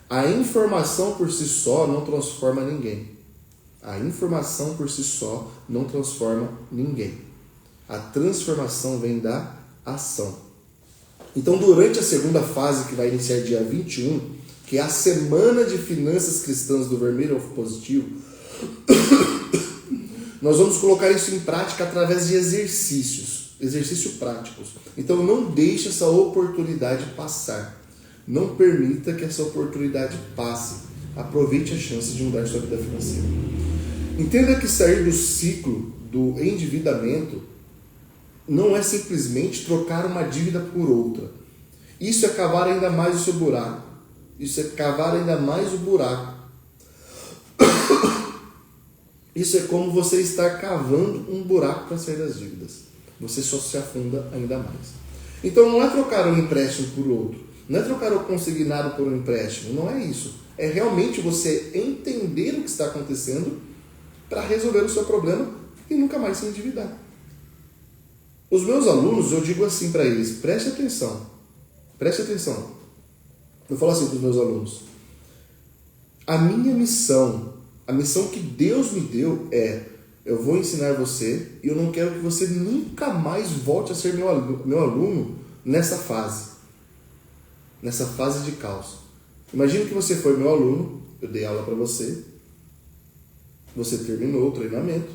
A informação por si só não transforma ninguém. A informação por si só não transforma ninguém. A transformação vem da ação. Então, durante a segunda fase, que vai iniciar dia 21, que é a Semana de Finanças Cristãs do Vermelho ao Positivo, nós vamos colocar isso em prática através de exercícios práticos. Então, não deixe essa oportunidade passar. Não permita que essa oportunidade passe. Aproveite a chance de mudar sua vida financeira. Entenda que sair do ciclo do endividamento não é simplesmente trocar uma dívida por outra. Isso é cavar ainda mais o seu buraco. Isso é cavar ainda mais o buraco. Isso é como você estar cavando um buraco para sair das dívidas. Você só se afunda ainda mais. Então não é trocar um empréstimo por outro. Não é trocar o consignado por um empréstimo. Não é isso. É realmente você entender o que está acontecendo para resolver o seu problema e nunca mais se endividar. Os meus alunos, eu digo assim para eles, preste atenção. Eu falo assim para os meus alunos, a minha missão, a missão que Deus me deu é, eu vou ensinar você e eu não quero que você nunca mais volte a ser meu aluno nessa fase de caos. Imagina que você foi meu aluno, eu dei aula para você terminou o treinamento,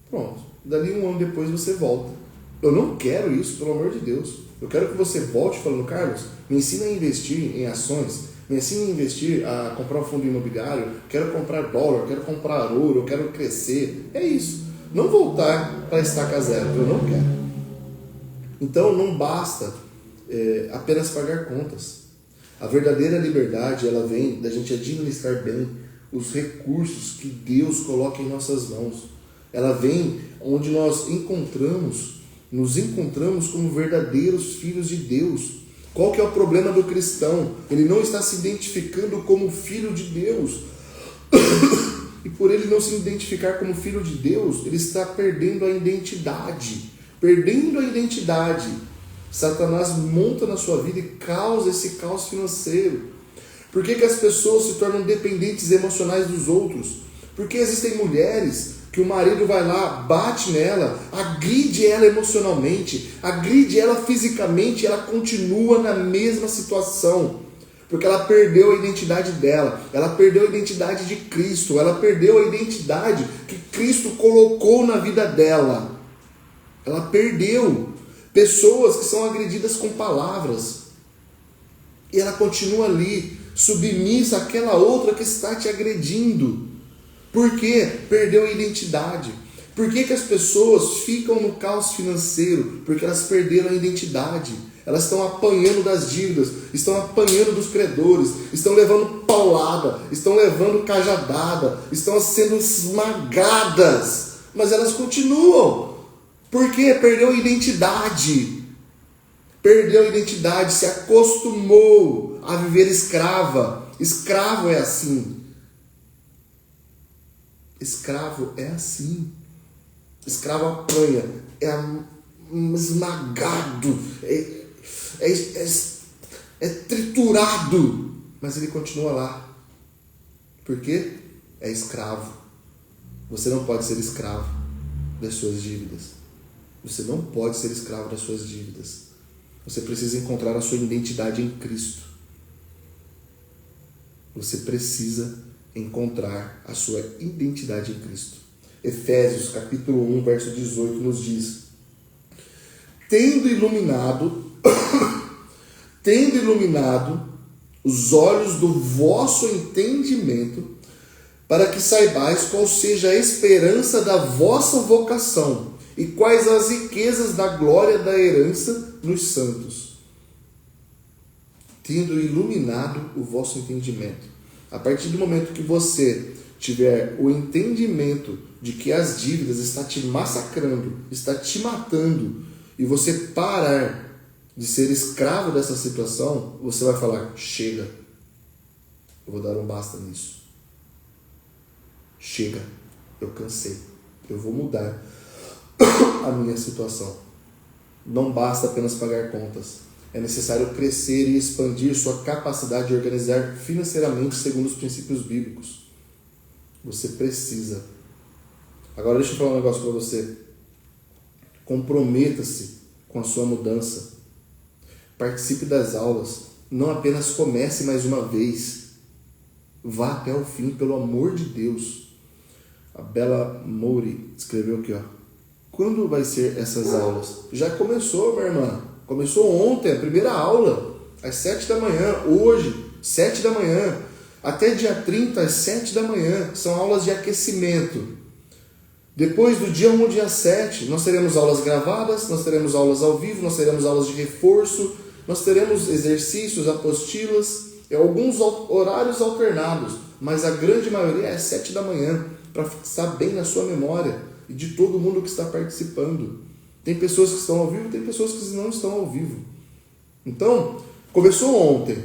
pronto, dali um ano depois você volta. Eu não quero isso, pelo amor de Deus. Eu quero que você volte falando, Carlos, me ensina a investir em ações, me ensina a investir, a comprar um fundo imobiliário, quero comprar dólar, quero comprar ouro, eu quero crescer. É isso. Não voltar para estaca zero, eu não quero. Então não basta apenas pagar contas. A verdadeira liberdade, ela vem da gente administrar bem os recursos que Deus coloca em nossas mãos. Ela vem onde nós nos encontramos como verdadeiros filhos de Deus. Qual que é o problema do cristão? Ele não está se identificando como filho de Deus. E por ele não se identificar como filho de Deus, ele está perdendo a identidade. Satanás monta na sua vida e causa esse caos financeiro. Por que as pessoas se tornam dependentes emocionais dos outros? Porque existem mulheres que o marido vai lá, bate nela, agride ela emocionalmente, agride ela fisicamente, ela continua na mesma situação. Porque ela perdeu a identidade dela, ela perdeu a identidade de Cristo, ela perdeu a identidade que Cristo colocou na vida dela. Ela perdeu. Pessoas que são agredidas com palavras. E ela continua ali, submissa àquela outra que está te agredindo. Por quê? Perdeu a identidade. Por que as pessoas ficam no caos financeiro? Porque elas perderam a identidade. Elas estão apanhando das dívidas, estão apanhando dos credores, estão levando paulada, estão levando cajadada, estão sendo esmagadas. Mas elas continuam. Por quê? Perdeu a identidade. Perdeu a identidade, se acostumou a viver escrava. Escravo é assim. Escravo é assim. Escravo apanha, é esmagado, é triturado, mas ele continua lá. Por quê? É escravo. Você não pode ser escravo das suas dívidas. Você não pode ser escravo das suas dívidas. Você precisa encontrar a sua identidade em Cristo. Você precisa encontrar a sua identidade em Cristo. Efésios capítulo 1, verso 18 nos diz: tendo iluminado os olhos do vosso entendimento, para que saibais qual seja a esperança da vossa vocação e quais as riquezas da glória da herança nos santos. Tendo iluminado o vosso entendimento. A partir do momento que você tiver o entendimento de que as dívidas estão te massacrando, está te matando, e você parar de ser escravo dessa situação, você vai falar: chega, eu vou dar um basta nisso. Chega, eu cansei, eu vou mudar a minha situação. Não basta apenas pagar contas. É necessário crescer e expandir sua capacidade de organizar financeiramente segundo os princípios bíblicos. Você precisa. Agora deixa eu falar um negócio para você. Comprometa-se com a sua mudança. Participe das aulas. Não apenas comece mais uma vez. Vá até o fim, pelo amor de Deus. A Bela Mouri escreveu aqui, ó. Quando vai ser essas aulas? Já começou, minha irmã. Começou ontem, a primeira aula, às 7 da manhã. Hoje, 7 da manhã. Até dia 30, às 7 da manhã. São aulas de aquecimento. Depois do dia 1 ao dia 7, nós teremos aulas gravadas, nós teremos aulas ao vivo, nós teremos aulas de reforço, nós teremos exercícios, apostilas, alguns horários alternados, mas a grande maioria é às 7 da manhã, para fixar bem na sua memória e de todo mundo que está participando. Tem pessoas que estão ao vivo, tem pessoas que não estão ao vivo. Então, começou ontem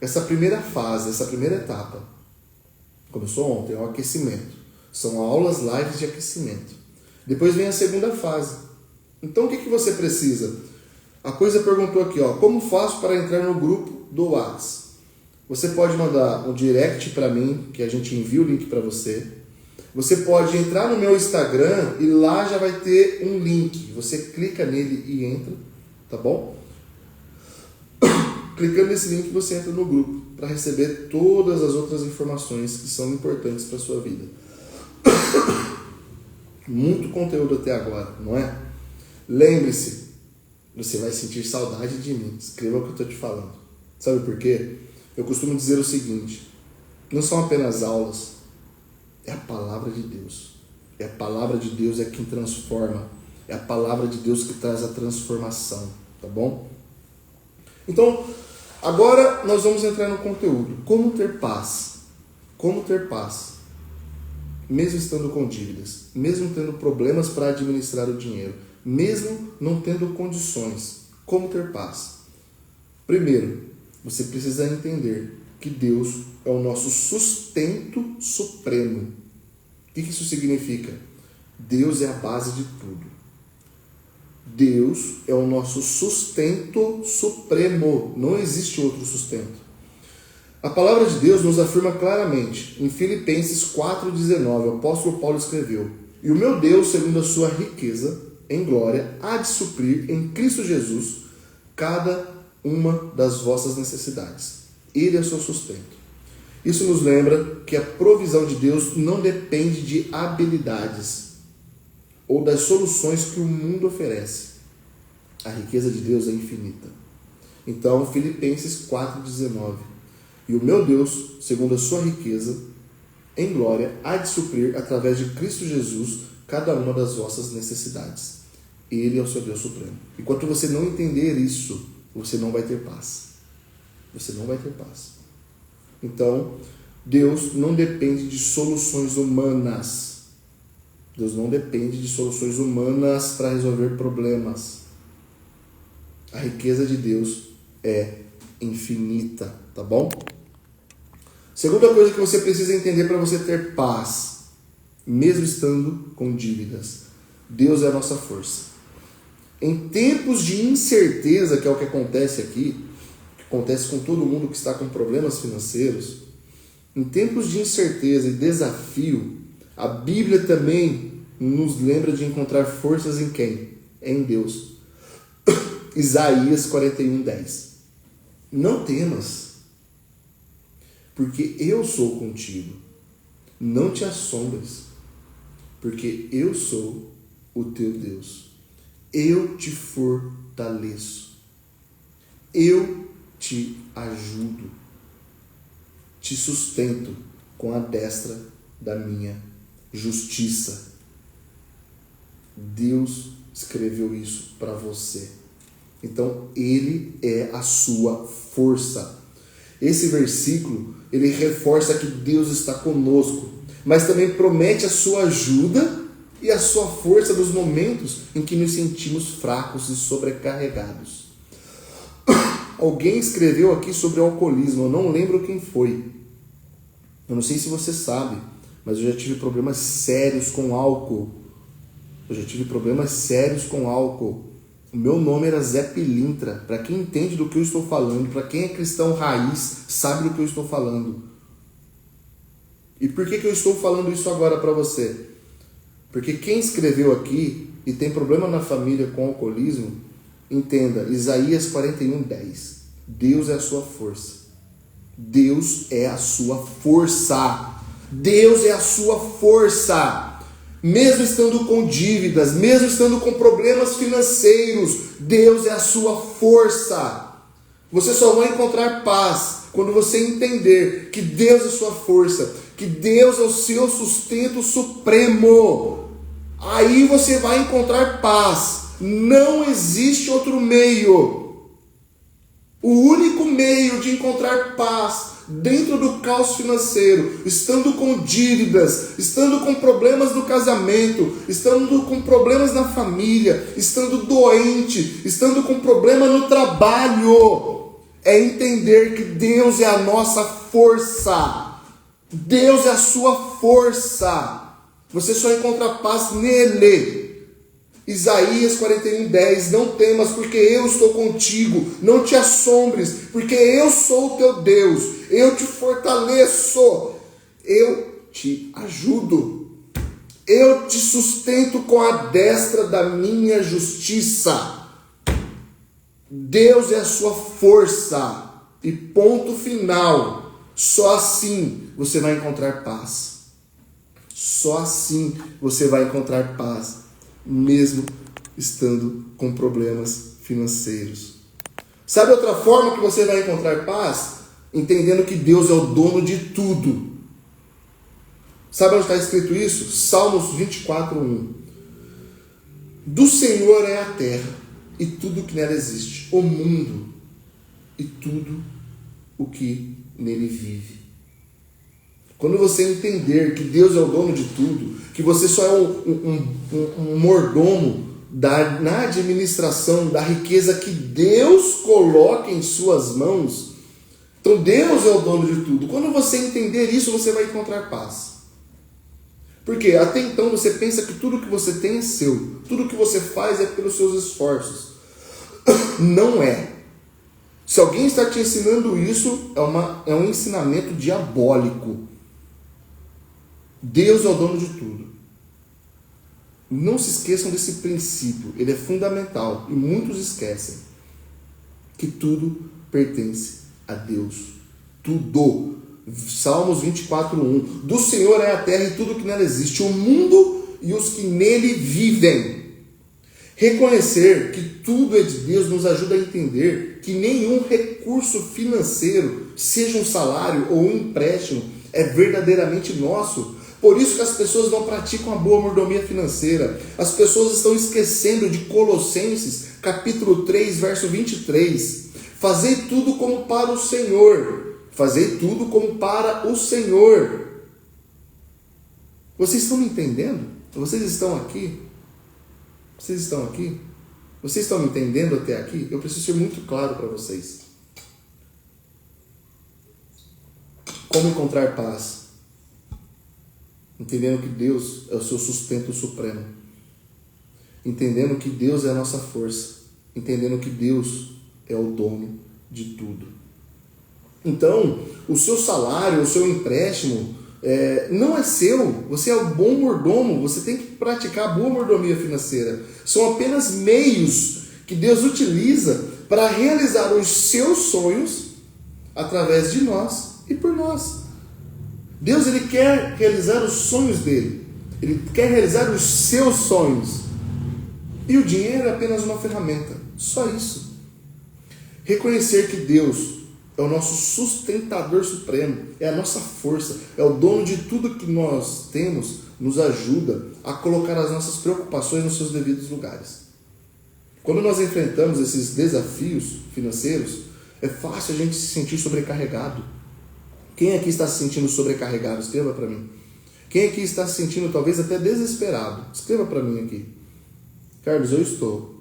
essa primeira fase, essa primeira etapa. Começou ontem, é o aquecimento. São aulas lives de aquecimento. Depois vem a segunda fase. Então, o que você precisa? A Coisa perguntou aqui, ó, como faço para entrar no grupo do WhatsApp? Você pode mandar um direct para mim, que a gente envia o link para você. Você pode entrar no meu Instagram e lá já vai ter um link. Você clica nele e entra, tá bom? Clicando nesse link você entra no grupo para receber todas as outras informações que são importantes para a sua vida. Muito conteúdo até agora, não é? Lembre-se, você vai sentir saudade de mim. Escreva o que eu estou te falando. Sabe por quê? Eu costumo dizer o seguinte: não são apenas aulas. É a palavra de Deus. É a palavra de Deus é quem transforma. É a palavra de Deus que traz a transformação. Tá bom? Então, agora nós vamos entrar no conteúdo. Como ter paz? Como ter paz? Mesmo estando com dívidas. Mesmo tendo problemas para administrar o dinheiro. Mesmo não tendo condições. Como ter paz? Primeiro, você precisa entender que Deus é o nosso sustento supremo. O que isso significa? Deus é a base de tudo. Deus é o nosso sustento supremo. Não existe outro sustento. A palavra de Deus nos afirma claramente, em Filipenses 4,19, o apóstolo Paulo escreveu: E o meu Deus, segundo a sua riqueza em glória, há de suprir em Cristo Jesus cada uma das vossas necessidades. Ele é o seu sustento. Isso nos lembra que a provisão de Deus não depende de habilidades ou das soluções que o mundo oferece. A riqueza de Deus é infinita. Então, Filipenses 4,19. E o meu Deus, segundo a sua riqueza em glória, há de suprir, através de Cristo Jesus, cada uma das vossas necessidades. Ele é o seu Deus supremo. Enquanto você não entender isso, você não vai ter paz. Você não vai ter paz. Então, Deus não depende de soluções humanas. Deus não depende de soluções humanas para resolver problemas. A riqueza de Deus é infinita, tá bom? Segunda coisa que você precisa entender para você ter paz, mesmo estando com dívidas: Deus é a nossa força. Em tempos de incerteza, que é o que acontece aqui, que acontece com todo mundo que está com problemas financeiros, em tempos de incerteza e desafio, a Bíblia também nos lembra de encontrar forças em quem? Em Deus. Isaías 41:10. Não temas, porque eu sou contigo. Não te assombres, porque eu sou o teu Deus. Eu te fortaleço. Eu te ajudo. Te sustento com a destra da minha justiça. Deus escreveu isso para você. Então, Ele é a sua força. Esse versículo, ele reforça que Deus está conosco, mas também promete a sua ajuda e a sua força nos momentos em que nos sentimos fracos e sobrecarregados. Alguém escreveu aqui sobre o alcoolismo, eu não lembro quem foi. Eu não sei se você sabe, mas eu já tive problemas sérios com álcool. O meu nome era Zé Pilintra. Para quem entende do que eu estou falando, para quem é cristão raiz, sabe do que eu estou falando. E por que eu estou falando isso agora para você? Porque quem escreveu aqui e tem problema na família com alcoolismo, entenda, Isaías 41:10. Deus é a sua força. Deus é a sua força. Deus é a sua força. Mesmo estando com dívidas, mesmo estando com problemas financeiros, Deus é a sua força. Você só vai encontrar paz quando você entender que Deus é a sua força, que Deus é o seu sustento supremo. Aí você vai encontrar paz. Não existe outro meio. O único meio de encontrar paz dentro do caos financeiro, estando com dívidas, estando com problemas no casamento, estando com problemas na família, estando doente, estando com problema no trabalho, é entender que Deus é a nossa força. Deus é a sua força. Você só encontra paz nele. Isaías 41:10. Não temas, porque eu estou contigo. Não te assombres, porque eu sou o teu Deus. Eu te fortaleço. Eu te ajudo. Eu te sustento com a destra da minha justiça. Deus é a sua força. E ponto final. Só assim você vai encontrar paz. Só assim você vai encontrar paz, mesmo estando com problemas financeiros. Sabe outra forma que você vai encontrar paz? Entendendo que Deus é o dono de tudo. Sabe onde está escrito isso? Salmos 24:1. Do Senhor é a terra e tudo que nela existe, o mundo e tudo o que nele vive. Quando você entender que Deus é o dono de tudo, que você só é um mordomo na administração da riqueza que Deus coloca em suas mãos, então Deus é o dono de tudo. Quando você entender isso, você vai encontrar paz. Porque até então você pensa que tudo que você tem é seu, tudo que você faz é pelos seus esforços. Não é. Se alguém está te ensinando isso, é um ensinamento diabólico. Deus é o dono de tudo. Não se esqueçam desse princípio, ele é fundamental, e muitos esquecem que tudo pertence a Deus. Tudo. Salmos 24:1. Do Senhor é a terra e tudo que nela existe, o mundo e os que nele vivem. Reconhecer que tudo é de Deus nos ajuda a entender que nenhum recurso financeiro, seja um salário ou um empréstimo, é verdadeiramente nosso. Por isso que as pessoas não praticam a boa mordomia financeira. As pessoas estão esquecendo de Colossenses, capítulo 3, verso 23. Fazei tudo como para o Senhor. Fazei tudo como para o Senhor. Vocês estão me entendendo? Vocês estão aqui? Vocês estão aqui? Vocês estão me entendendo até aqui? Eu preciso ser muito claro para vocês. Como encontrar paz? Entendendo que Deus é o seu sustento supremo. Entendendo que Deus é a nossa força. Entendendo que Deus é o dono de tudo. Então, o seu salário, o seu empréstimo, não é seu. Você é o bom mordomo. Você tem que praticar a boa mordomia financeira. São apenas meios que Deus utiliza para realizar os seus sonhos através de nós e por nós. Deus, ele quer realizar os sonhos dele. Ele quer realizar os seus sonhos. E o dinheiro é apenas uma ferramenta. Só isso. Reconhecer que Deus é o nosso sustentador supremo, é a nossa força, é o dono de tudo que nós temos, nos ajuda a colocar as nossas preocupações nos seus devidos lugares. Quando nós enfrentamos esses desafios financeiros, é fácil a gente se sentir sobrecarregado. Quem aqui está se sentindo sobrecarregado? Escreva para mim. Quem aqui está se sentindo talvez até desesperado? Escreva para mim aqui. Carlos, eu estou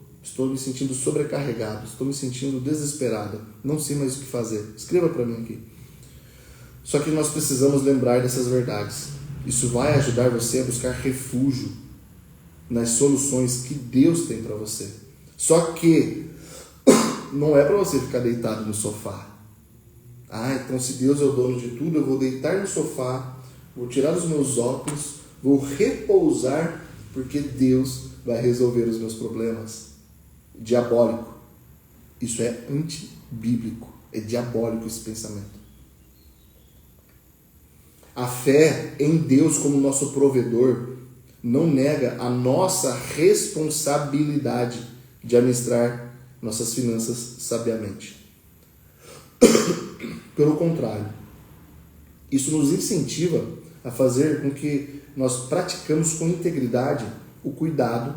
me sentindo sobrecarregado, estou me sentindo desesperada, não sei mais o que fazer. Escreva para mim aqui. Só que nós precisamos lembrar dessas verdades. Isso vai ajudar você a buscar refúgio nas soluções que Deus tem para você. Só que não é para você ficar deitado no sofá. Então se Deus é o dono de tudo, eu vou deitar no sofá, vou tirar os meus óculos, vou repousar, porque Deus vai resolver os meus problemas. Diabólico. Isso é antibíblico. É diabólico esse pensamento. A fé em Deus como nosso provedor não nega a nossa responsabilidade de administrar nossas finanças sabiamente. Pelo contrário, isso nos incentiva a fazer com que nós praticamos com integridade o cuidado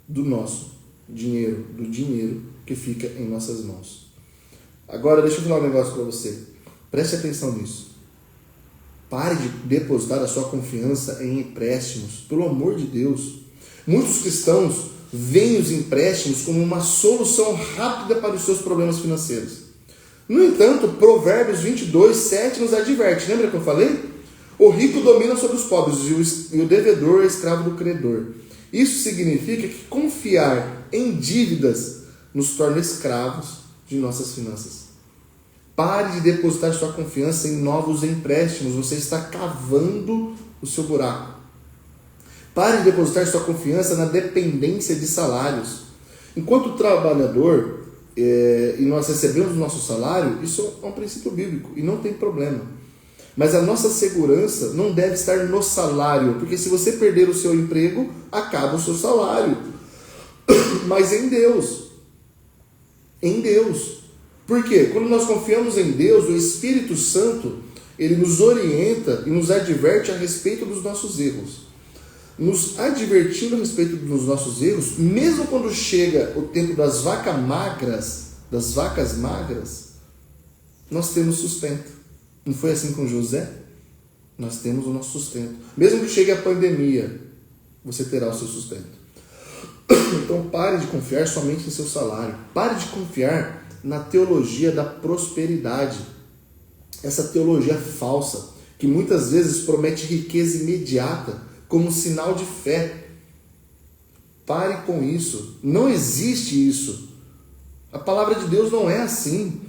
do nosso dinheiro, do dinheiro que fica em nossas mãos. Agora, deixa eu falar um negócio para você. Preste atenção nisso. Pare de depositar a sua confiança em empréstimos, pelo amor de Deus. Muitos cristãos veem os empréstimos como uma solução rápida para os seus problemas financeiros. No entanto, Provérbios 22:7 nos adverte. Lembra que eu falei? O rico domina sobre os pobres e o devedor é escravo do credor. Isso significa que confiar em dívidas nos torna escravos de nossas finanças. Pare de depositar sua confiança em novos empréstimos. Você está cavando o seu buraco. Pare de depositar sua confiança na dependência de salários. Enquanto trabalhador, e nós recebemos o nosso salário, isso é um princípio bíblico e não tem problema. Mas a nossa segurança não deve estar no salário, porque se você perder o seu emprego, acaba o seu salário. Mas em Deus. Em Deus. Por quê? Quando nós confiamos em Deus, o Espírito Santo, ele nos orienta e nos adverte a respeito dos nossos erros. Nos advertindo a respeito dos nossos erros, mesmo quando chega o tempo das vacas magras, nós temos sustento. Não foi assim com José? Nós temos o nosso sustento. Mesmo que chegue a pandemia, você terá o seu sustento. Então pare de confiar somente no seu salário. Pare de confiar na teologia da prosperidade. Essa teologia falsa, que muitas vezes promete riqueza imediata como sinal de fé. Pare com isso. Não existe isso. A palavra de Deus não é assim.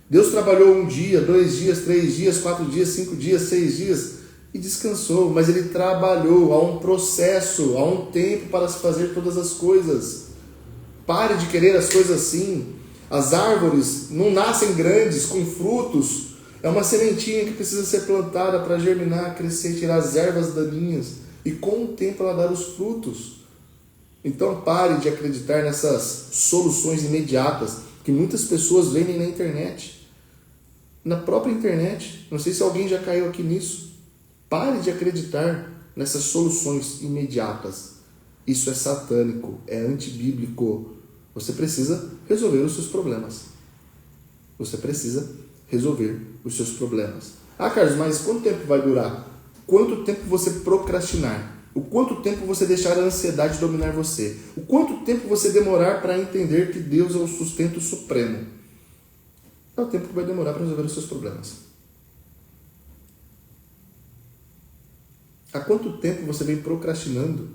Deus trabalhou 1 dia, 2 dias, 3 dias, 4 dias, 5 dias, 6 dias. e descansou, mas ele trabalhou. Há um processo, há um tempo para se fazer todas as coisas. Pare de querer as coisas assim. As árvores não nascem grandes, com frutos. É uma sementinha que precisa ser plantada para germinar, crescer, tirar as ervas daninhas. E com o tempo ela dar os frutos. Então pare de acreditar nessas soluções imediatas que muitas pessoas vendem na internet. Na própria internet. Não sei se alguém já caiu aqui nisso. Pare de acreditar nessas soluções imediatas. Isso é satânico, é antibíblico. Você precisa resolver os seus problemas. Você precisa resolver os seus problemas. Ah, Carlos, mas quanto tempo vai durar? Quanto tempo você procrastinar? O quanto tempo você deixar a ansiedade dominar você? O quanto tempo você demorar para entender que Deus é o sustento supremo? É o tempo que vai demorar para resolver os seus problemas. Há quanto tempo você vem procrastinando,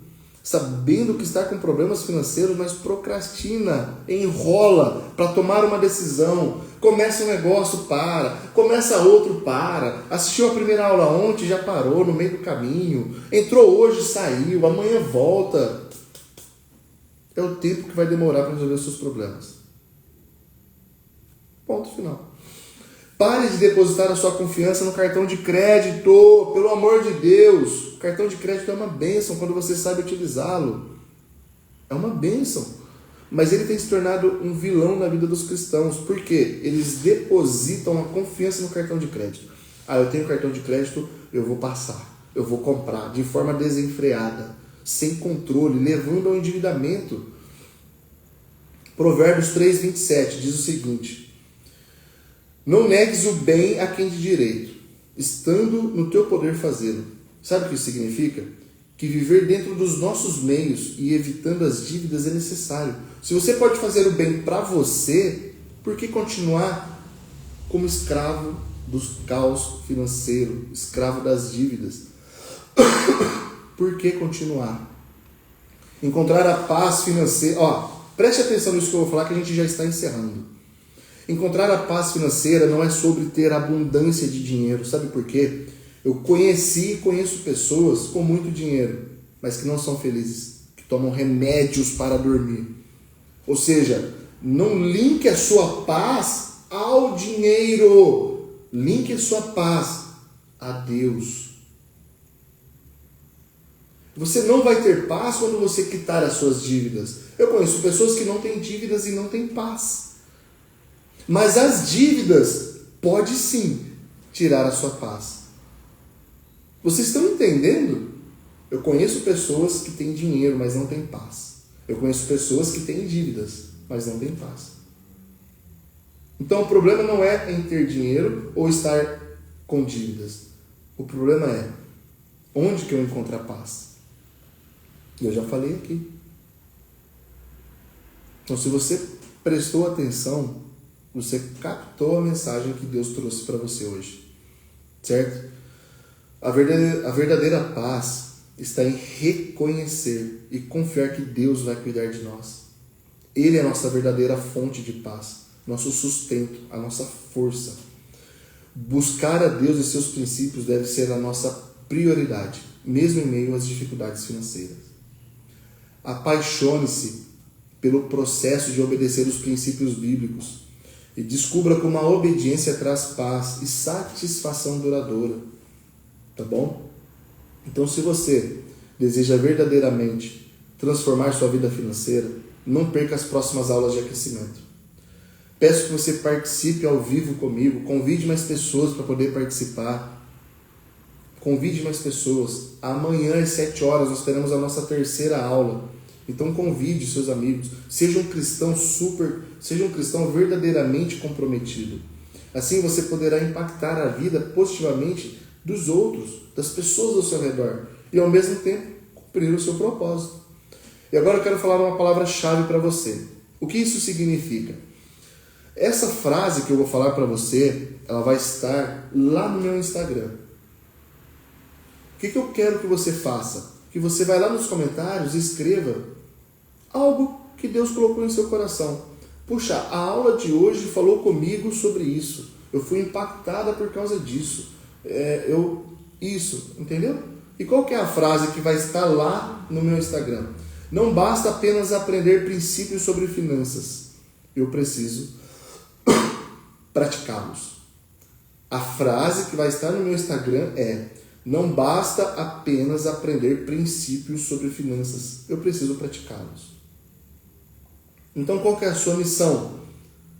sabendo que está com problemas financeiros, mas procrastina, enrola para tomar uma decisão? Começa um negócio, para. Começa outro, para. Assistiu a primeira aula ontem, já parou no meio do caminho. Entrou hoje, saiu. Amanhã volta. É o tempo que vai demorar para resolver os seus problemas. Ponto final. Pare de depositar a sua confiança no cartão de crédito. Pelo amor de Deus. O cartão de crédito é uma bênção quando você sabe utilizá-lo. É uma bênção. Mas ele tem se tornado um vilão na vida dos cristãos. Por quê? Eles depositam a confiança no cartão de crédito. Ah, eu tenho cartão de crédito, eu vou passar. Eu vou comprar de forma desenfreada, sem controle, levando ao endividamento. Provérbios 3:27 diz o seguinte: não negues o bem a quem de direito, estando no teu poder fazê-lo. Sabe o que isso significa? Que viver dentro dos nossos meios e evitando as dívidas é necessário. Se você pode fazer o bem para você, por que continuar como escravo dos caos financeiro, escravo das dívidas? Por que continuar? Encontrar a paz financeira. Preste atenção nisso que eu vou falar, que a gente já está encerrando. Encontrar a paz financeira não é sobre ter abundância de dinheiro. Sabe por quê? Eu conheci e conheço pessoas com muito dinheiro, mas que não são felizes, que tomam remédios para dormir. Ou seja, não linke a sua paz ao dinheiro. Linke a sua paz a Deus. Você não vai ter paz quando você quitar as suas dívidas. Eu conheço pessoas que não têm dívidas e não têm paz. Mas as dívidas pode sim tirar a sua paz. Vocês estão entendendo? Eu conheço pessoas que têm dinheiro, mas não têm paz. Eu conheço pessoas que têm dívidas, mas não têm paz. Então o problema não é em ter dinheiro ou estar com dívidas. O problema é onde que eu encontro a paz. E eu já falei aqui. Então se você prestou atenção, você captou a mensagem que Deus trouxe para você hoje. Certo? A verdadeira paz está em reconhecer e confiar que Deus vai cuidar de nós. Ele é a nossa verdadeira fonte de paz, nosso sustento, a nossa força. Buscar a Deus e seus princípios deve ser a nossa prioridade, mesmo em meio às dificuldades financeiras. Apaixone-se pelo processo de obedecer os princípios bíblicos e descubra como a obediência traz paz e satisfação duradoura. Tá bom? Então, se você deseja verdadeiramente transformar sua vida financeira, não perca as próximas aulas de aquecimento. Peço que você participe ao vivo comigo, convide mais pessoas para poder participar. Convide mais pessoas. Amanhã às 7 horas nós teremos a nossa terceira aula. Então convide seus amigos. Seja um cristão verdadeiramente comprometido. Assim você poderá impactar a vida positivamente dos outros, das pessoas ao seu redor, e ao mesmo tempo cumprir o seu propósito. E agora eu quero falar uma palavra-chave para você. O que isso significa? Essa frase que eu vou falar para você, ela vai estar lá no meu Instagram. O que eu quero que você faça? Que você vai lá nos comentários e escreva algo que Deus colocou em seu coração. Puxa, a aula de hoje falou comigo sobre isso. Eu fui impactada por causa disso. Eu Isso, entendeu? E qual que é a frase que vai estar lá no meu Instagram? Não basta apenas aprender princípios sobre finanças. Eu preciso praticá-los. A frase que vai estar no meu Instagram é: não basta apenas aprender princípios sobre finanças. Eu preciso praticá-los. Então, qual que é a sua missão?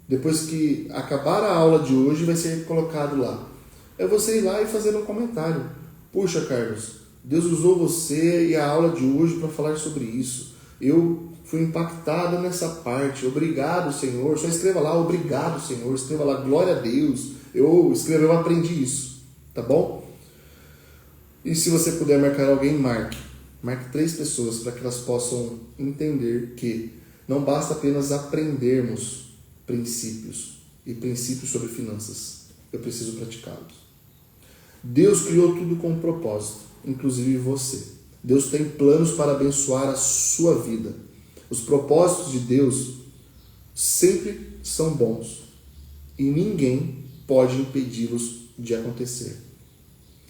Depois que acabar a aula de hoje, vai ser colocado lá. É você ir lá e fazer um comentário. Puxa, Carlos, Deus usou você e a aula de hoje para falar sobre isso. Eu fui impactado nessa parte. Obrigado, Senhor. Só escreva lá, obrigado, Senhor. Escreva lá, glória a Deus. Eu aprendi isso. Tá bom? E se você puder marcar alguém, marque. Marque 3 pessoas para que elas possam entender que não basta apenas aprendermos princípios e princípios sobre finanças. Eu preciso praticá-los. Deus criou tudo com um propósito, inclusive você. Deus tem planos para abençoar a sua vida. Os propósitos de Deus sempre são bons e ninguém pode impedi-los de acontecer.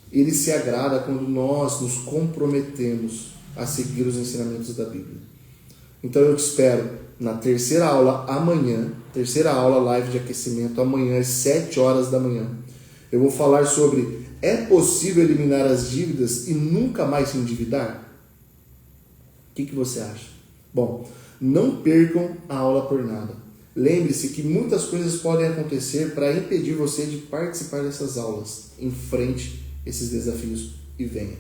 Ele se agrada quando nós nos comprometemos a seguir os ensinamentos da Bíblia. Então eu te espero na terceira aula amanhã, terceira aula live de aquecimento amanhã às 7 horas da manhã. Eu vou falar sobre: é possível eliminar as dívidas e nunca mais se endividar? O que você acha? Bom, não percam a aula por nada. Lembre-se que muitas coisas podem acontecer para impedir você de participar dessas aulas. Enfrente esses desafios e venha.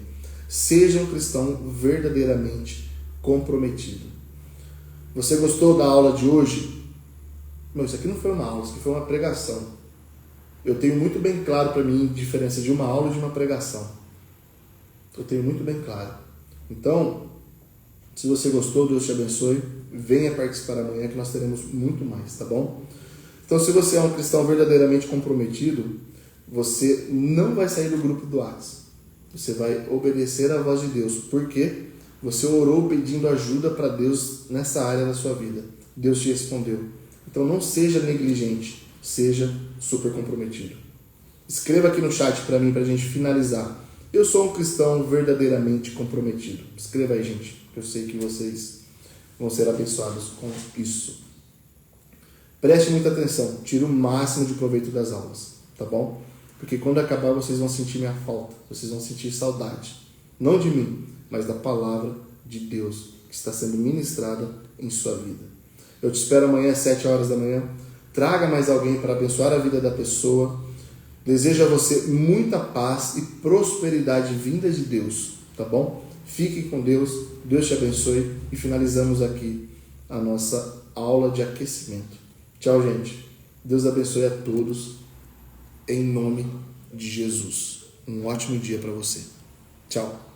Seja um cristão verdadeiramente comprometido. Você gostou da aula de hoje? Isso aqui não foi uma aula, isso aqui foi uma pregação. Eu tenho muito bem claro para mim a diferença de uma aula e de uma pregação. Eu tenho muito bem claro. Então, se você gostou, Deus te abençoe. Venha participar amanhã que nós teremos muito mais, tá bom? Então, se você é um cristão verdadeiramente comprometido, você não vai sair do grupo do WhatsApp. Você vai obedecer à voz de Deus. Por quê? Você orou pedindo ajuda para Deus nessa área da sua vida. Deus te respondeu. Então não seja negligente, seja super comprometido. Escreva aqui no chat para mim, para a gente finalizar. Eu sou um cristão verdadeiramente comprometido. Escreva aí, gente. Eu sei que vocês vão ser abençoados com isso. Preste muita atenção. Tire o máximo de proveito das aulas. Tá bom? Porque quando acabar vocês vão sentir minha falta. Vocês vão sentir saudade. Não de mim, mas da palavra de Deus que está sendo ministrada em sua vida. Eu te espero amanhã às 7 horas da manhã. Traga mais alguém para abençoar a vida da pessoa. Desejo a você muita paz e prosperidade vinda de Deus, tá bom? Fique com Deus, Deus te abençoe e finalizamos aqui a nossa aula de aquecimento. Tchau, gente. Deus abençoe a todos em nome de Jesus. Um ótimo dia para você. Tchau.